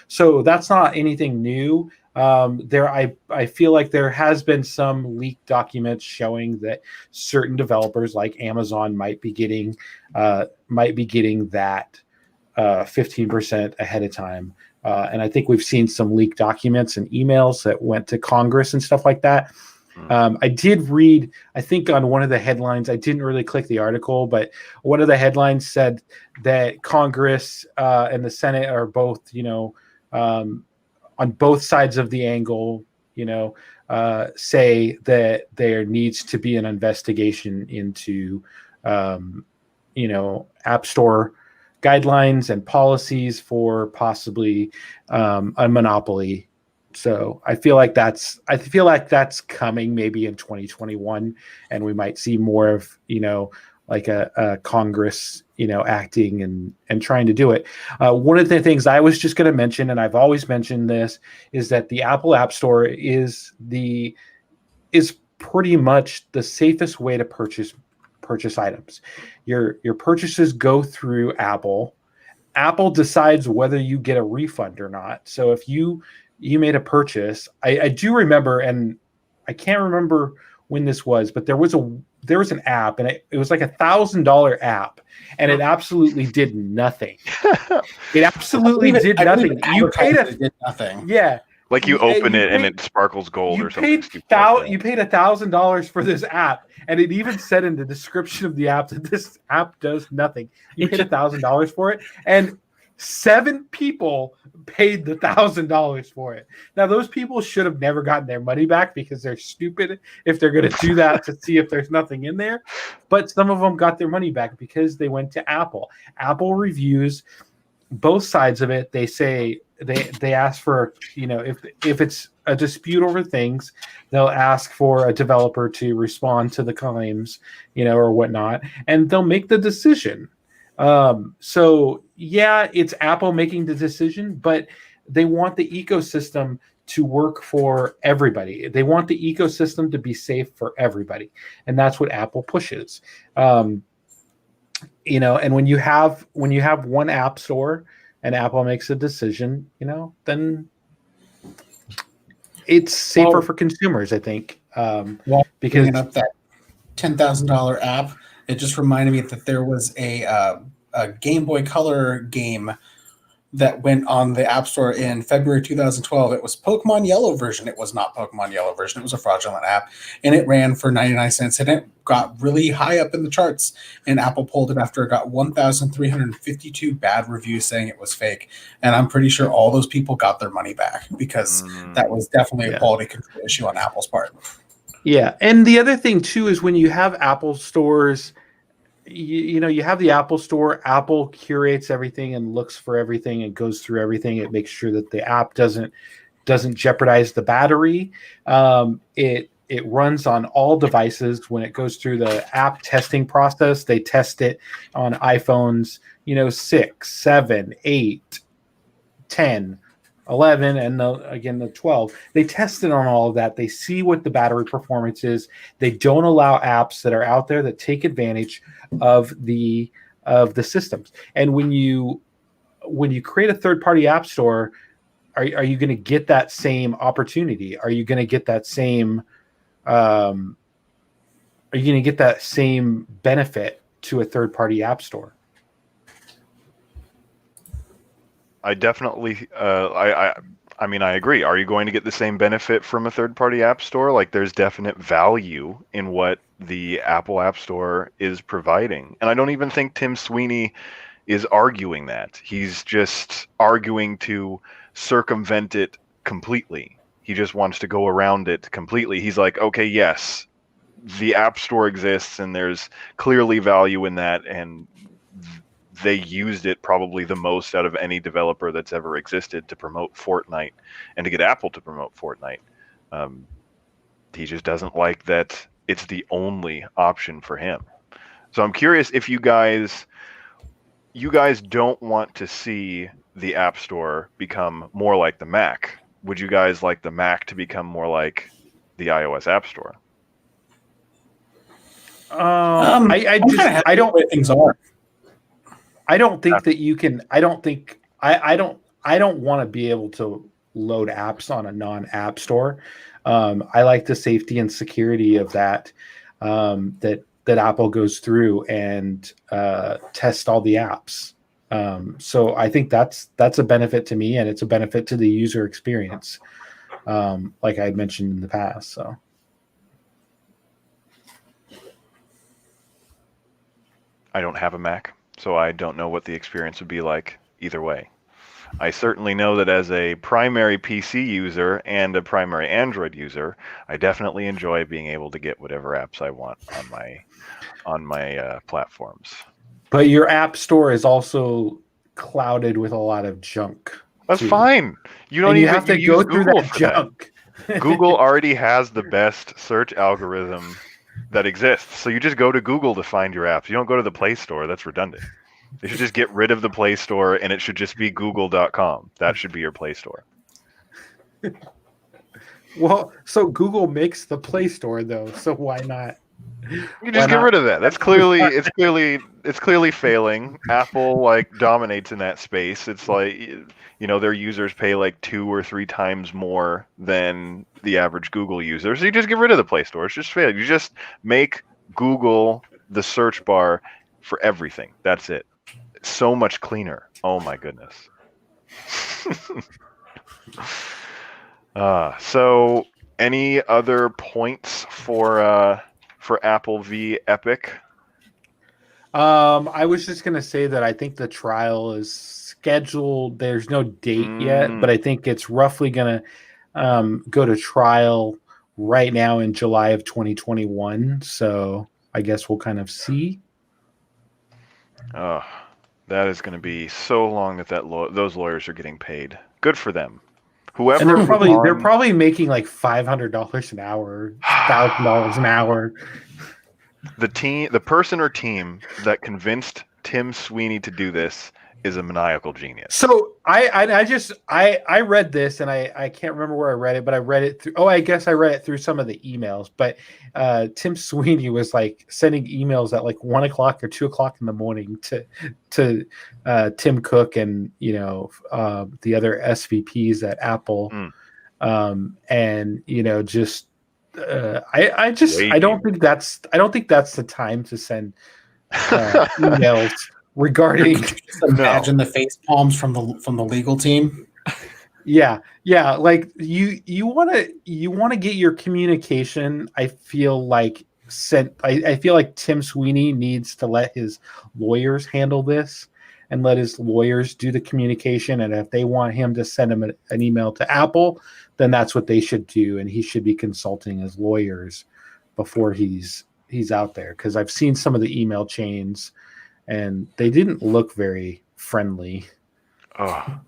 So that's not anything new. I feel like there has been some leaked documents showing that certain developers like Amazon might be getting that 15% ahead of time. And I think we've seen some leaked documents and emails that went to Congress and stuff like that. I did read, I think on one of the headlines, I didn't really click the article, but one of the headlines said that Congress and the Senate are both, on both sides of the angle, say that there needs to be an investigation into, App Store guidelines and policies for possibly a monopoly. So I feel like that's coming maybe in 2021, and we might see more of like a Congress acting and trying to do it. One of the things I was just going to mention, and I've always mentioned this, is that the Apple App Store is pretty much the safest way to purchase items. Your purchases go through Apple. Apple decides whether you get a refund or not. So if you made a purchase, I do remember, and I can't remember when this was, but there was an app, and it was like $1,000 app, and it absolutely did nothing. It absolutely did nothing. You paid it did nothing. Yeah. Like you open it and it sparkles gold or something. You paid $1,000 for this app, and it even said in the description of the app that this app does nothing. You paid $1,000 for it, and 7 people paid the $1,000 for it. Now, those people should have never gotten their money back because they're stupid if they're going to do that to see if there's nothing in there. But some of them got their money back because they went to Apple. Apple reviews both sides of it. They say they ask for, if it's a dispute over things, they'll ask for a developer to respond to the claims, or whatnot, and they'll make the decision. So yeah, it's Apple making the decision, but they want the ecosystem to work for everybody. They want the ecosystem to be safe for everybody. And that's what Apple pushes. And when you have one app store and Apple makes a decision, then it's safer for consumers, I think. Because up that $10,000 app, it just reminded me that there was a Game Boy Color game that went on the App Store in February 2012. It was Pokemon Yellow version. It was not Pokemon Yellow version. It was a fraudulent app, and it ran for 99 cents, and it got really high up in the charts, and Apple pulled it after it got 1,352 bad reviews saying it was fake. And I'm pretty sure all those people got their money back because that was definitely a quality control issue on Apple's part. Yeah, and the other thing too is when you have Apple stores, you have the Apple Store. Apple curates everything and looks for everything and goes through everything. It makes sure that the app doesn't jeopardize the battery. It runs on all devices. When it goes through the app testing process, they test it on iPhones, 6, 7, 8, 10, 11 and the 12. They tested on all of that. They see what the battery performance is. They don't allow apps that are out there that take advantage of the systems. And when you create a third-party app store, are you going to get that same opportunity? Are you going to get that same benefit to a third-party app store? I definitely, I mean, I agree. Are you going to get the same benefit from a third-party app store? Like, there's definite value in what the Apple App Store is providing. And I don't even think Tim Sweeney is arguing that. He's just arguing to circumvent it completely. He just wants to go around it completely. He's like, okay, yes, the App Store exists, and there's clearly value in that, and they used it probably the most out of any developer that's ever existed to promote Fortnite and to get Apple to promote Fortnite. He just doesn't like that it's the only option for him. So I'm curious if you guys don't want to see the App Store become more like the Mac. Would you guys like the Mac to become more like the iOS App Store? I don't way things are. I don't think that you can. I don't want to be able to load apps on a non-app store. I like the safety and security of that. That Apple goes through and tests all the apps. So I think that's a benefit to me, and it's a benefit to the user experience, like I had mentioned in the past. So. I don't have a Mac, so I don't know what the experience would be like either way. I certainly know that as a primary PC user and a primary Android user, I definitely enjoy being able to get whatever apps I want on my platforms. But your app store is also clouded with a lot of junk. That's fine. You don't even have to go through Google that for junk. that. Google already has the best search algorithm that exists. So you just go to Google to find your apps. You don't go to the Play Store. That's redundant. They should just get rid of the Play Store, and it should just be google.com. That should be your Play Store. Well, so Google makes the Play Store, though. So why not? You just get rid of that. That's clearly it's clearly failing. Apple dominates in that space. It's their users pay 2 or 3 times more than the average Google user. So you just get rid of the Play Store. It's just failed. You just make Google the search bar for everything. That's it. It's so much cleaner. Oh my goodness. So any other points for Apple v Epic? I was just gonna say that I think the trial is scheduled. There's no date yet, but I think it's roughly gonna go to trial right now in July of 2021. So I guess we'll kind of see. Oh, that is going to be so long that those lawyers are getting paid. Good for them. Whoever and they're probably making $500 an hour, $1,000 an hour. The person or team that convinced Tim Sweeney to do this is a maniacal genius. So I read this, and I can't remember where I read it, but I read it through. Oh, I guess I read it through some of the emails. But Tim Sweeney was sending emails at 1 o'clock or 2 o'clock in the morning to Tim Cook and the other SVPs at Apple, and I don't think that's the time to send emails regarding. Imagine the face palms from the legal team. Yeah. You want to get your communication. I feel like Tim Sweeney needs to let his lawyers handle this and let his lawyers do the communication. And if they want him to send him an email to Apple, then that's what they should do. And he should be consulting his lawyers before he's out there. Because I've seen some of the email chains, and they didn't look very friendly. Oh.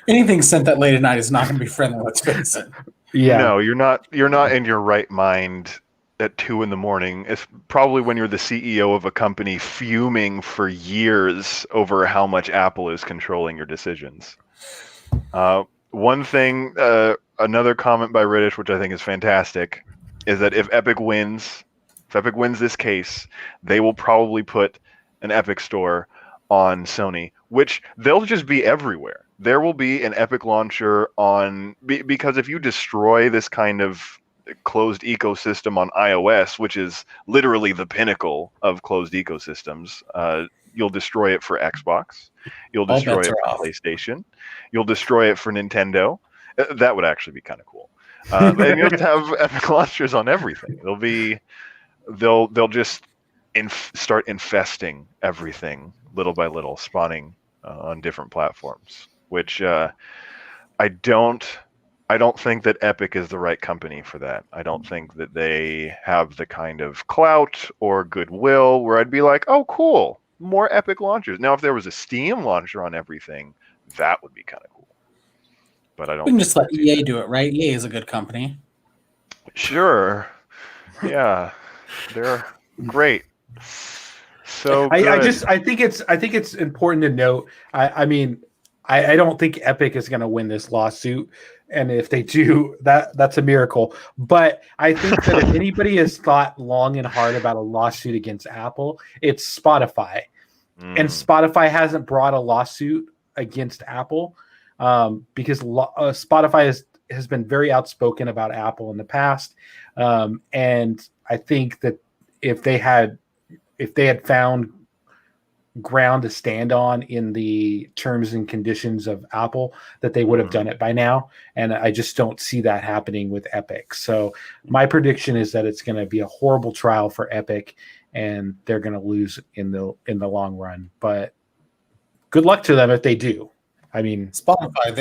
Anything sent that late at night is not going to be friendly. Let's face it. Yeah. No, you're not in your right mind at 2 a.m. It's probably when you're the CEO of a company fuming for years over how much Apple is controlling your decisions. one thing, another comment by Riddish, which I think is fantastic, is that if Epic wins this case, they will probably put an Epic store on Sony, which they'll just be everywhere. There will be an Epic launcher because if you destroy this kind of closed ecosystem on iOS, which is literally the pinnacle of closed ecosystems, you'll destroy it for Xbox. You'll destroy it for PlayStation. You'll destroy it for Nintendo. That would actually be kind of cool. And you'll have Epic launchers on everything. They'll just start infesting everything little by little, spawning on different platforms. Which I don't think that Epic is the right company for that. I don't think that they have the kind of clout or goodwill where I'd be like, oh, cool, more Epic launchers. Now, if there was a Steam launcher on everything, that would be kind of cool. But I don't. We can just let EA do it, right? EA is a good company. Sure. Yeah, they're great. So I think it's important to note. I don't think Epic is going to win this lawsuit, and if they do, that's a miracle. But I think that if anybody has thought long and hard about a lawsuit against Apple, it's Spotify, and Spotify hasn't brought a lawsuit against Apple because Spotify has been very outspoken about Apple in the past, and I think that if they had found ground to stand on in the terms and conditions of Apple, that they would have done it by now, and I just don't see that happening with Epic. So my prediction is that it's going to be a horrible trial for Epic, and they're going to lose in the long run. But good luck to them if they do. I mean, Spotify,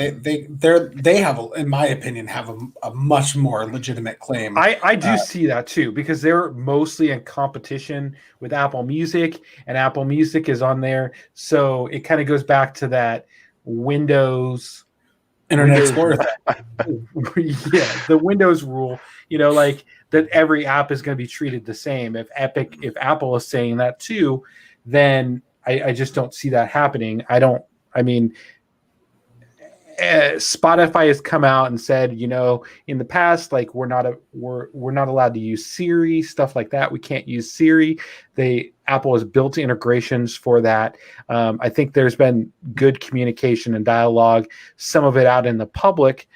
they have, in my opinion, have a much more legitimate claim. I do see that too, because they're mostly in competition with Apple Music, and Apple Music is on there. So it kind of goes back to that Windows Internet Explorer. Yeah, the Windows rule, like that every app is going to be treated the same. If Apple is saying that too, then I just don't see that happening. Spotify has come out and said, in the past, like we're not allowed to use Siri, stuff like that. We can't use Siri. Apple has built integrations for that. I think there's been good communication and dialogue, some of it out in the public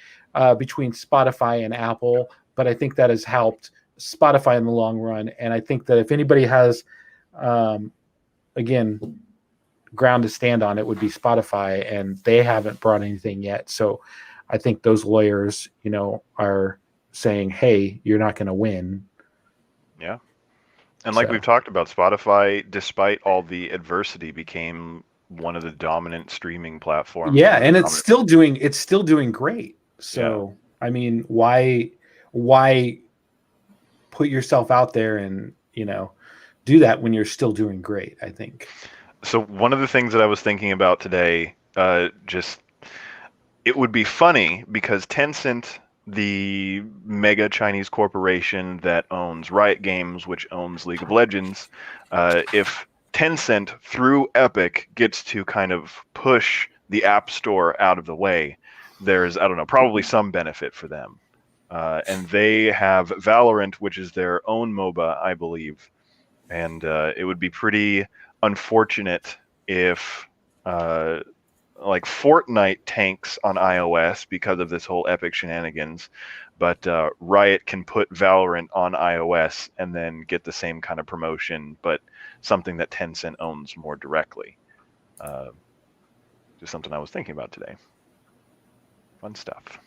between Spotify and Apple, but I think that has helped Spotify in the long run. And I think that if anybody has, again, ground to stand on, it would be Spotify, and they haven't brought anything yet. So I think those lawyers, are saying, hey, you're not going to win. Yeah. And like we've talked about, Spotify, despite all the adversity, became one of the dominant streaming platforms. Yeah, and it's still doing great. So, yeah. Why put yourself out there and, do that when you're still doing great, I think. So one of the things that I was thinking about today, it would be funny because Tencent, the mega Chinese corporation that owns Riot Games, which owns League of Legends, if Tencent through Epic gets to kind of push the App Store out of the way, there's, probably some benefit for them. And they have Valorant, which is their own MOBA, I believe. And it would be pretty unfortunate if Fortnite tanks on iOS because of this whole Epic shenanigans, but Riot can put Valorant on iOS and then get the same kind of promotion, but something that Tencent owns more directly. Just something I was thinking about today. Fun stuff.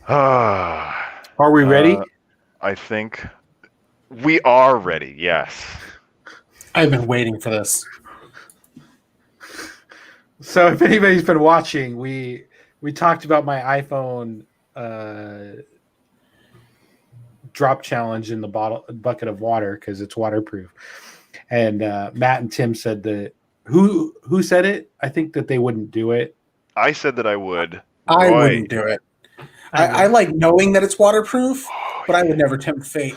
Are we ready? I think we are ready, yes. I've been waiting for this. So if anybody's been watching, we talked about my iPhone drop challenge in the bucket of water because it's waterproof. And Matt and Tim said that who said it? I think that they wouldn't do it. I said that I would. I wouldn't do it. I like knowing that it's waterproof, but I would never tempt fate.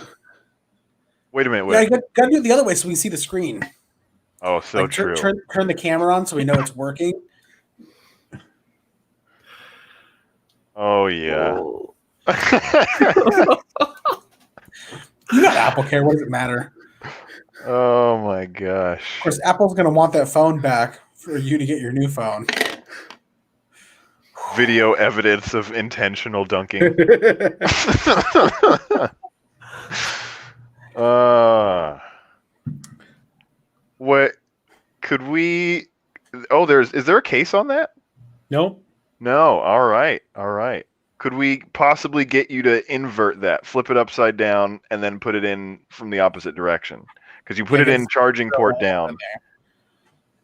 Wait a minute. Yeah, you got to do it the other way so we can see the screen. Oh, so true. Turn the camera on so we know it's working. Oh yeah. Oh. You got Apple Care. What does it matter? Oh my gosh. Of course, Apple's going to want that phone back for you to get your new phone. Video evidence of intentional dunking. What could we? Oh, is there a case on that? Nope. No. All right. Could we possibly get you to invert that, flip it upside down, and then put it in from the opposite direction? Because you put it in charging port down.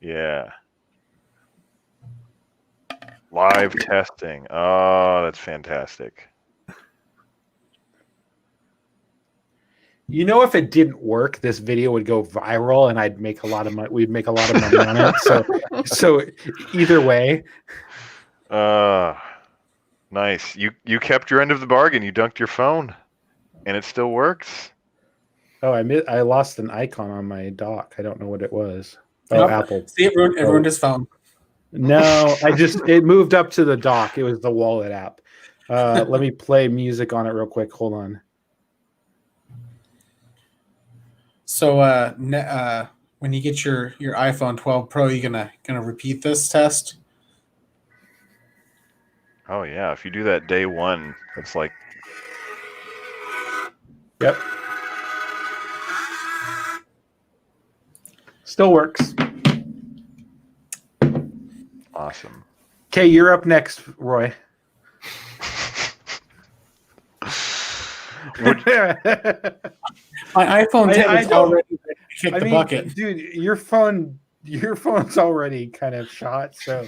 Yeah. Live testing. Oh, that's fantastic. You know, if it didn't work, this video would go viral, and I'd make a lot of money. We'd make a lot of money on it. So either way. Nice. You kept your end of the bargain. You dunked your phone, and it still works. Oh, I lost an icon on my dock. I don't know what it was. Oh, Nope. Apple. See, it ruined his phone. No, it moved up to the dock. It was the wallet app. Let me play music on it real quick. Hold on. So when you get your iPhone 12 Pro, you gonna repeat this test? Oh yeah, if you do that day one, it's like. Yep. Still works. Awesome. Okay, you're up next, Roy. My iPhone 10 is already ready to kick the bucket. Dude, your phone's already kind of shot. So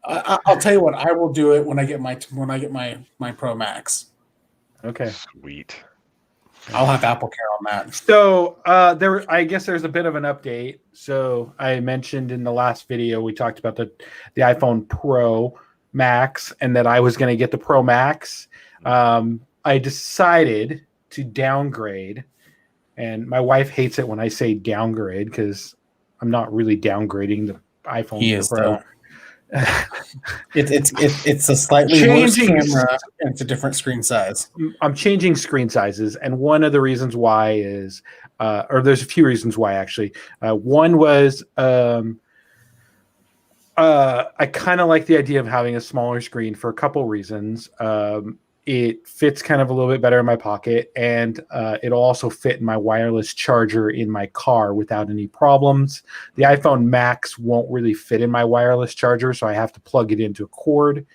I'll tell you what, I will do it when I get my Pro Max. Okay. Sweet. I'll have Apple Care on that. So I guess there's a bit of an update. So I mentioned in the last video we talked about the iPhone Pro Max and that I was going to get the Pro Max. I decided to downgrade, and my wife hates it when I say downgrade because I'm not really downgrading the iPhone Pro. It's a slightly worse camera and it's a different screen size. I'm changing screen sizes, and one of the reasons why is, or there's a few reasons why actually. One was I kind of like the idea of having a smaller screen for a couple reasons. It fits kind of a little bit better in my pocket, and it'll also fit in my wireless charger in my car without any problems. The iPhone Max won't really fit in my wireless charger, so I have to plug it into a cord.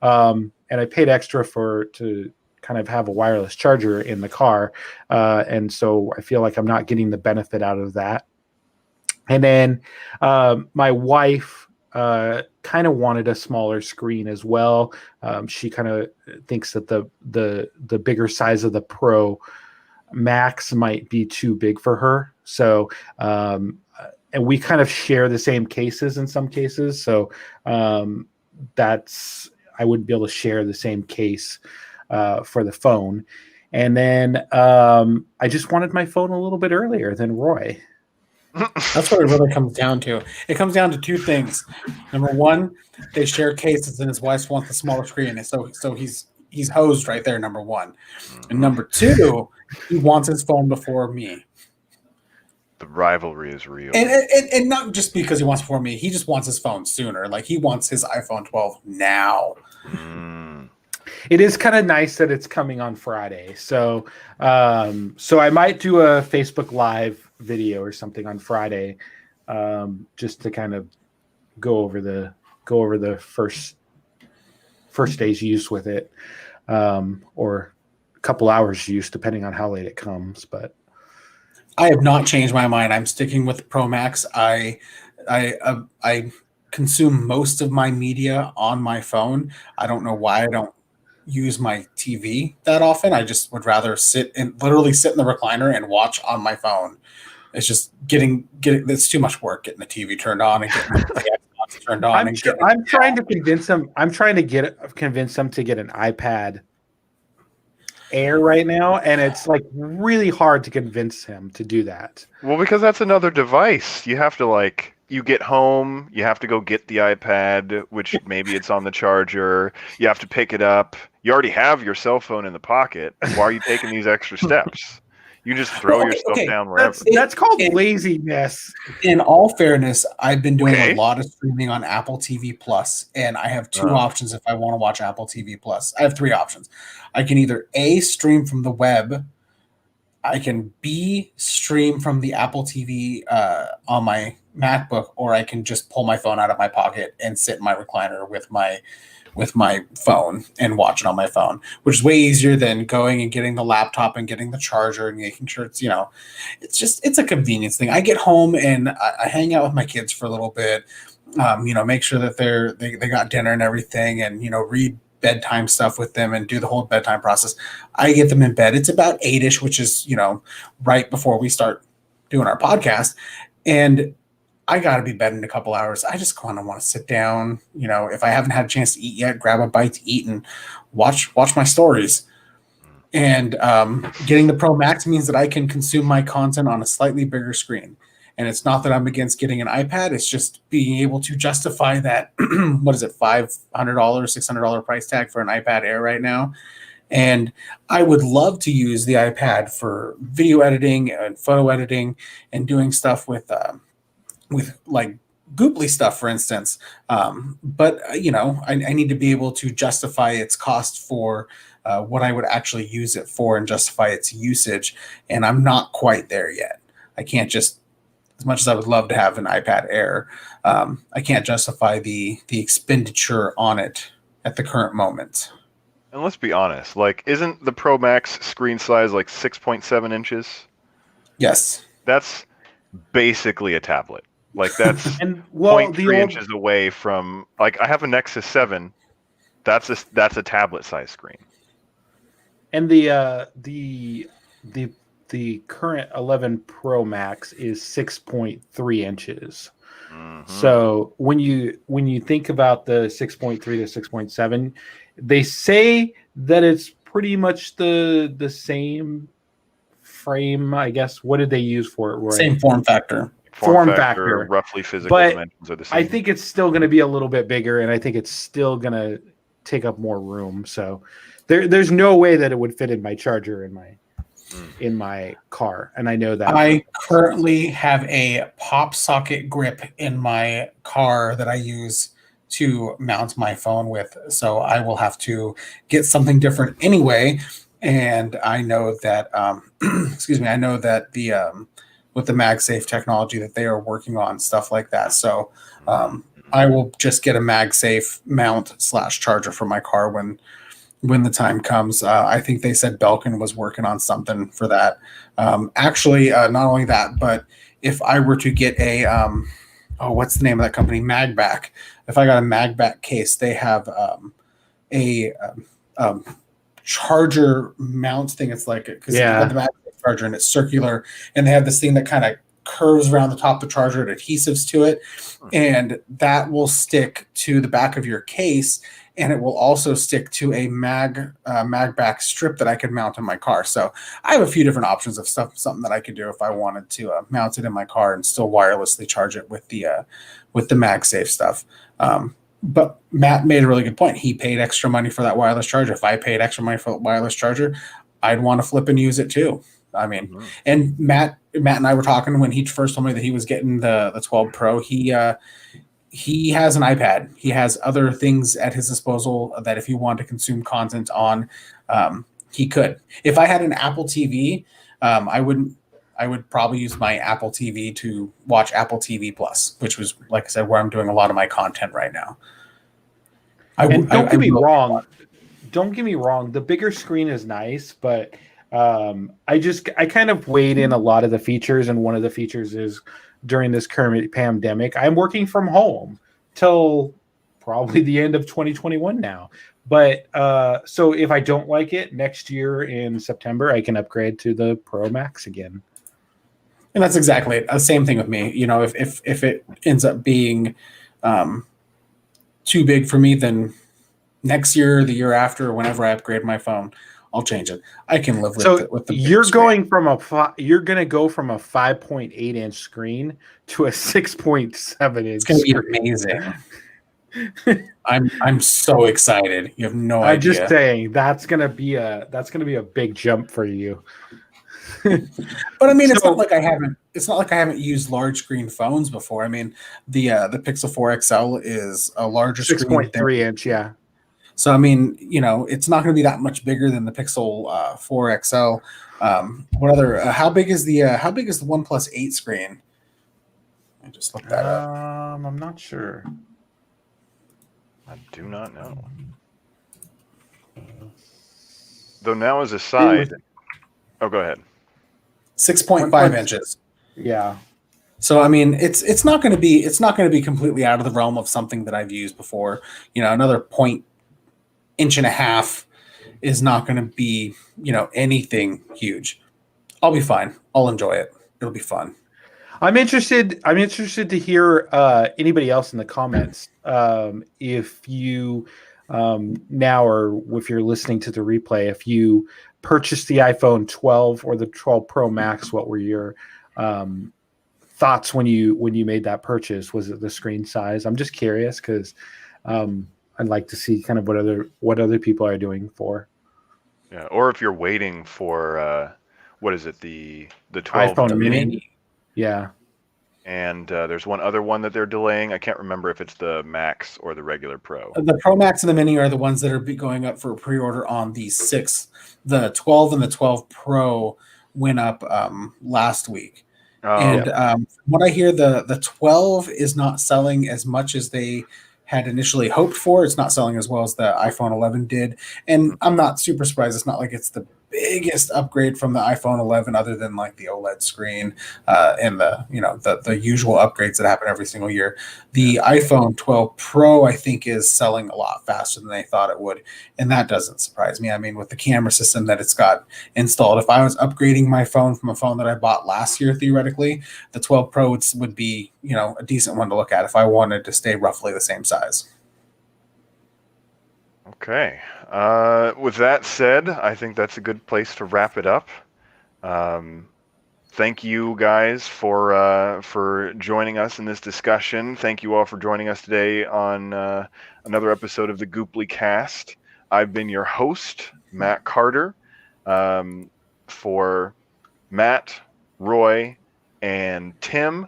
And I paid extra to kind of have a wireless charger in the car, and so I feel like I'm not getting the benefit out of that. And then my wife kind of wanted a smaller screen as well. She kind of thinks that the bigger size of the Pro Max might be too big for her. So, and we kind of share the same cases in some cases. So I wouldn't be able to share the same case for the phone. And then I just wanted my phone a little bit earlier than Roy. That's what it really comes down to. It comes down to two things. Number one, they share cases, and his wife wants the smaller screen, and so he's hosed right there. Number one, and number two, he wants his phone before me. The rivalry is real, and not just because he wants before me. He just wants his phone sooner. Like he wants his iPhone 12 now. It is kind of nice that it's coming on Friday. So I might do a Facebook Live video or something on Friday, just to kind of go over the first day's use with it, or a couple hours use depending on how late it comes. But I have not changed my mind. I'm sticking with the Pro Max. I consume most of my media on my phone. I don't know why I don't use my TV that often. I just would rather literally sit in the recliner and watch on my phone. It's just getting it's too much work getting the TV turned on and getting the Xbox turned on. I'm trying to convince them. I'm trying to convince them to get an iPad Air right now, and it's like really hard to convince him to do that. Well, because that's another device. You have to you get home, you have to go get the iPad, which maybe it's on the charger. You have to pick it up. You already have your cell phone in the pocket. Why are you taking these extra steps? You just throw yourself down wherever. That's called laziness. In all fairness, I've been doing a lot of streaming on Apple TV Plus, and I have two options if I want to watch Apple TV Plus. I have three options. I can either A, stream from the web. I can B, stream from the Apple TV on my MacBook, or I can just pull my phone out of my pocket and sit in my recliner with my phone and watch it on my phone, which is way easier than going and getting the laptop and getting the charger and making sure it's, it's a convenience thing. I get home and I hang out with my kids for a little bit, make sure that they got dinner and everything, and, read bedtime stuff with them and do the whole bedtime process. I get them in bed. It's about 8-ish, which is, right before we start doing our podcast. And I got to be bed in a couple hours. I just kind of want to sit down. If I haven't had a chance to eat yet, grab a bite to eat and watch my stories. And getting the Pro Max means that I can consume my content on a slightly bigger screen. And it's not that I'm against getting an iPad. It's just being able to justify that, what is it, $500, $600 price tag for an iPad Air right now. And I would love to use the iPad for video editing and photo editing and doing stuff with like Goopply stuff, for instance. But I need to be able to justify its cost for what I would actually use it for and justify its usage. And I'm not quite there yet. I can't just, as much as I would love to have an iPad Air, I can't justify the expenditure on it at the current moment. And let's be honest, isn't the Pro Max screen size 6.7 inches? Yes. That's basically a tablet. That's and 0.3 inches away from, I have a Nexus 7. That's a tablet size screen. And the current 11 Pro Max is 6.3 inches. Mm-hmm. So when you think about the 6.3 to 6.7, they say that it's pretty much the same frame, I guess. What did they use for it? Right? Same form factor. Form factor. Roughly physical dimensions are the same. I think it's still going to be a little bit bigger, and I think it's still going to take up more room. So there's no way that it would fit in my charger in my car, and I know that. I currently have a pop socket grip in my car that I use to mount my phone with, so I will have to get something different anyway. And I know that I know that the with the MagSafe technology that they are working on, stuff like that. So I will just get a MagSafe mount / charger for my car when the time comes. I think they said Belkin was working on something for that. Actually, not only that, but if I were to get a, what's the name of that company? Magback. If I got a Magback case, they have a charger mount thing. It's because you got the MagSafe charger and it's circular, and they have this thing that kind of curves around the top of the charger and adhesives to it, and that will stick to the back of your case. And it will also stick to a Magback strip that I could mount in my car. So I have a few different options of something that I could do if I wanted to mount it in my car and still wirelessly charge it with the MagSafe stuff. But Matt made a really good point. He paid extra money for that wireless charger. If I paid extra money for the wireless charger, I'd want to flip and use it too. I mean, and Matt and I were talking when he first told me that he was getting the 12 Pro. He has an iPad. He has other things at his disposal that if he wanted to consume content on, he could. If I had an Apple TV, I would probably use my Apple TV to watch Apple TV Plus, which was, like I said, where I'm doing a lot of my content right now. Don't get me wrong. The bigger screen is nice, but I kind of weighed in a lot of the features, and one of the features is, during this current pandemic, I'm working from home till probably the end of 2021 now. But so if I don't like it, next year in September, I can upgrade to the Pro Max again. And that's exactly it. Same thing with me. If it ends up being too big for me, then next year, the year after, whenever I upgrade my phone, I'll change it. I can live with So it. With the you're screen. going from you're going to go from a 5.8 inch screen to a 6.7 It's inch going to be screen. amazing. I'm so excited. You have no I'm idea. just saying that's gonna be a big jump for you. But I mean, it's not like I haven't used large screen phones before. I mean, the Pixel 4 XL is a larger screen. 6.3 inch, yeah. So I mean, it's not going to be that much bigger than the Pixel 4 XL. What other? How big is the OnePlus 8 screen? I just looked that up. I'm not sure. I do not know. Though now as a side. Oh, go ahead. 6.5 inches. Yeah. So I mean, it's not going to be completely out of the realm of something that I've used before. Another inch and a half is not going to be anything huge. I'll be fine. I'll enjoy it. It'll be fun. I'm interested to hear anybody else in the comments. If you now, or if you're listening to the replay, if you purchased the iPhone 12 or the 12 Pro Max, what were your thoughts when you made that purchase? Was it the screen size? I'm just curious because I'd like to see kind of what other people are doing for. Yeah, or if you're waiting for what is it, the 12 iPhone Mini? Yeah. And there's one other one that they're delaying. I can't remember if it's the Max or the regular Pro. The Pro Max and the Mini are the ones that are going up for pre-order on the 6th. The 12 and the 12 Pro went up last week. Oh, and what I hear, the 12 is not selling as much as they had initially hoped for. It's not selling as well as the iPhone 11 did. And I'm not super surprised. It's not like it's the biggest upgrade from the iPhone 11 other than like the OLED screen and the usual upgrades that happen every single year. The iPhone 12 Pro, I think, is selling a lot faster than they thought it would. And that doesn't surprise me. I mean, with the camera system that it's got installed, if I was upgrading my phone from a phone that I bought last year, theoretically, the 12 Pro would be, a decent one to look at if I wanted to stay roughly the same size. Okay. With that said, I think that's a good place to wrap it up. Thank you guys for joining us in this discussion. Thank you all for joining us today on another episode of the Goopplycast. I've been your host, Matt Carter. For Matt, Roy, and Tim,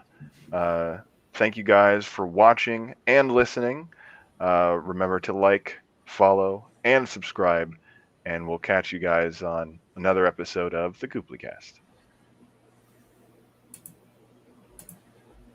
thank you guys for watching and listening. Remember to like, follow, and subscribe, and we'll catch you guys on another episode of the Goopplycast.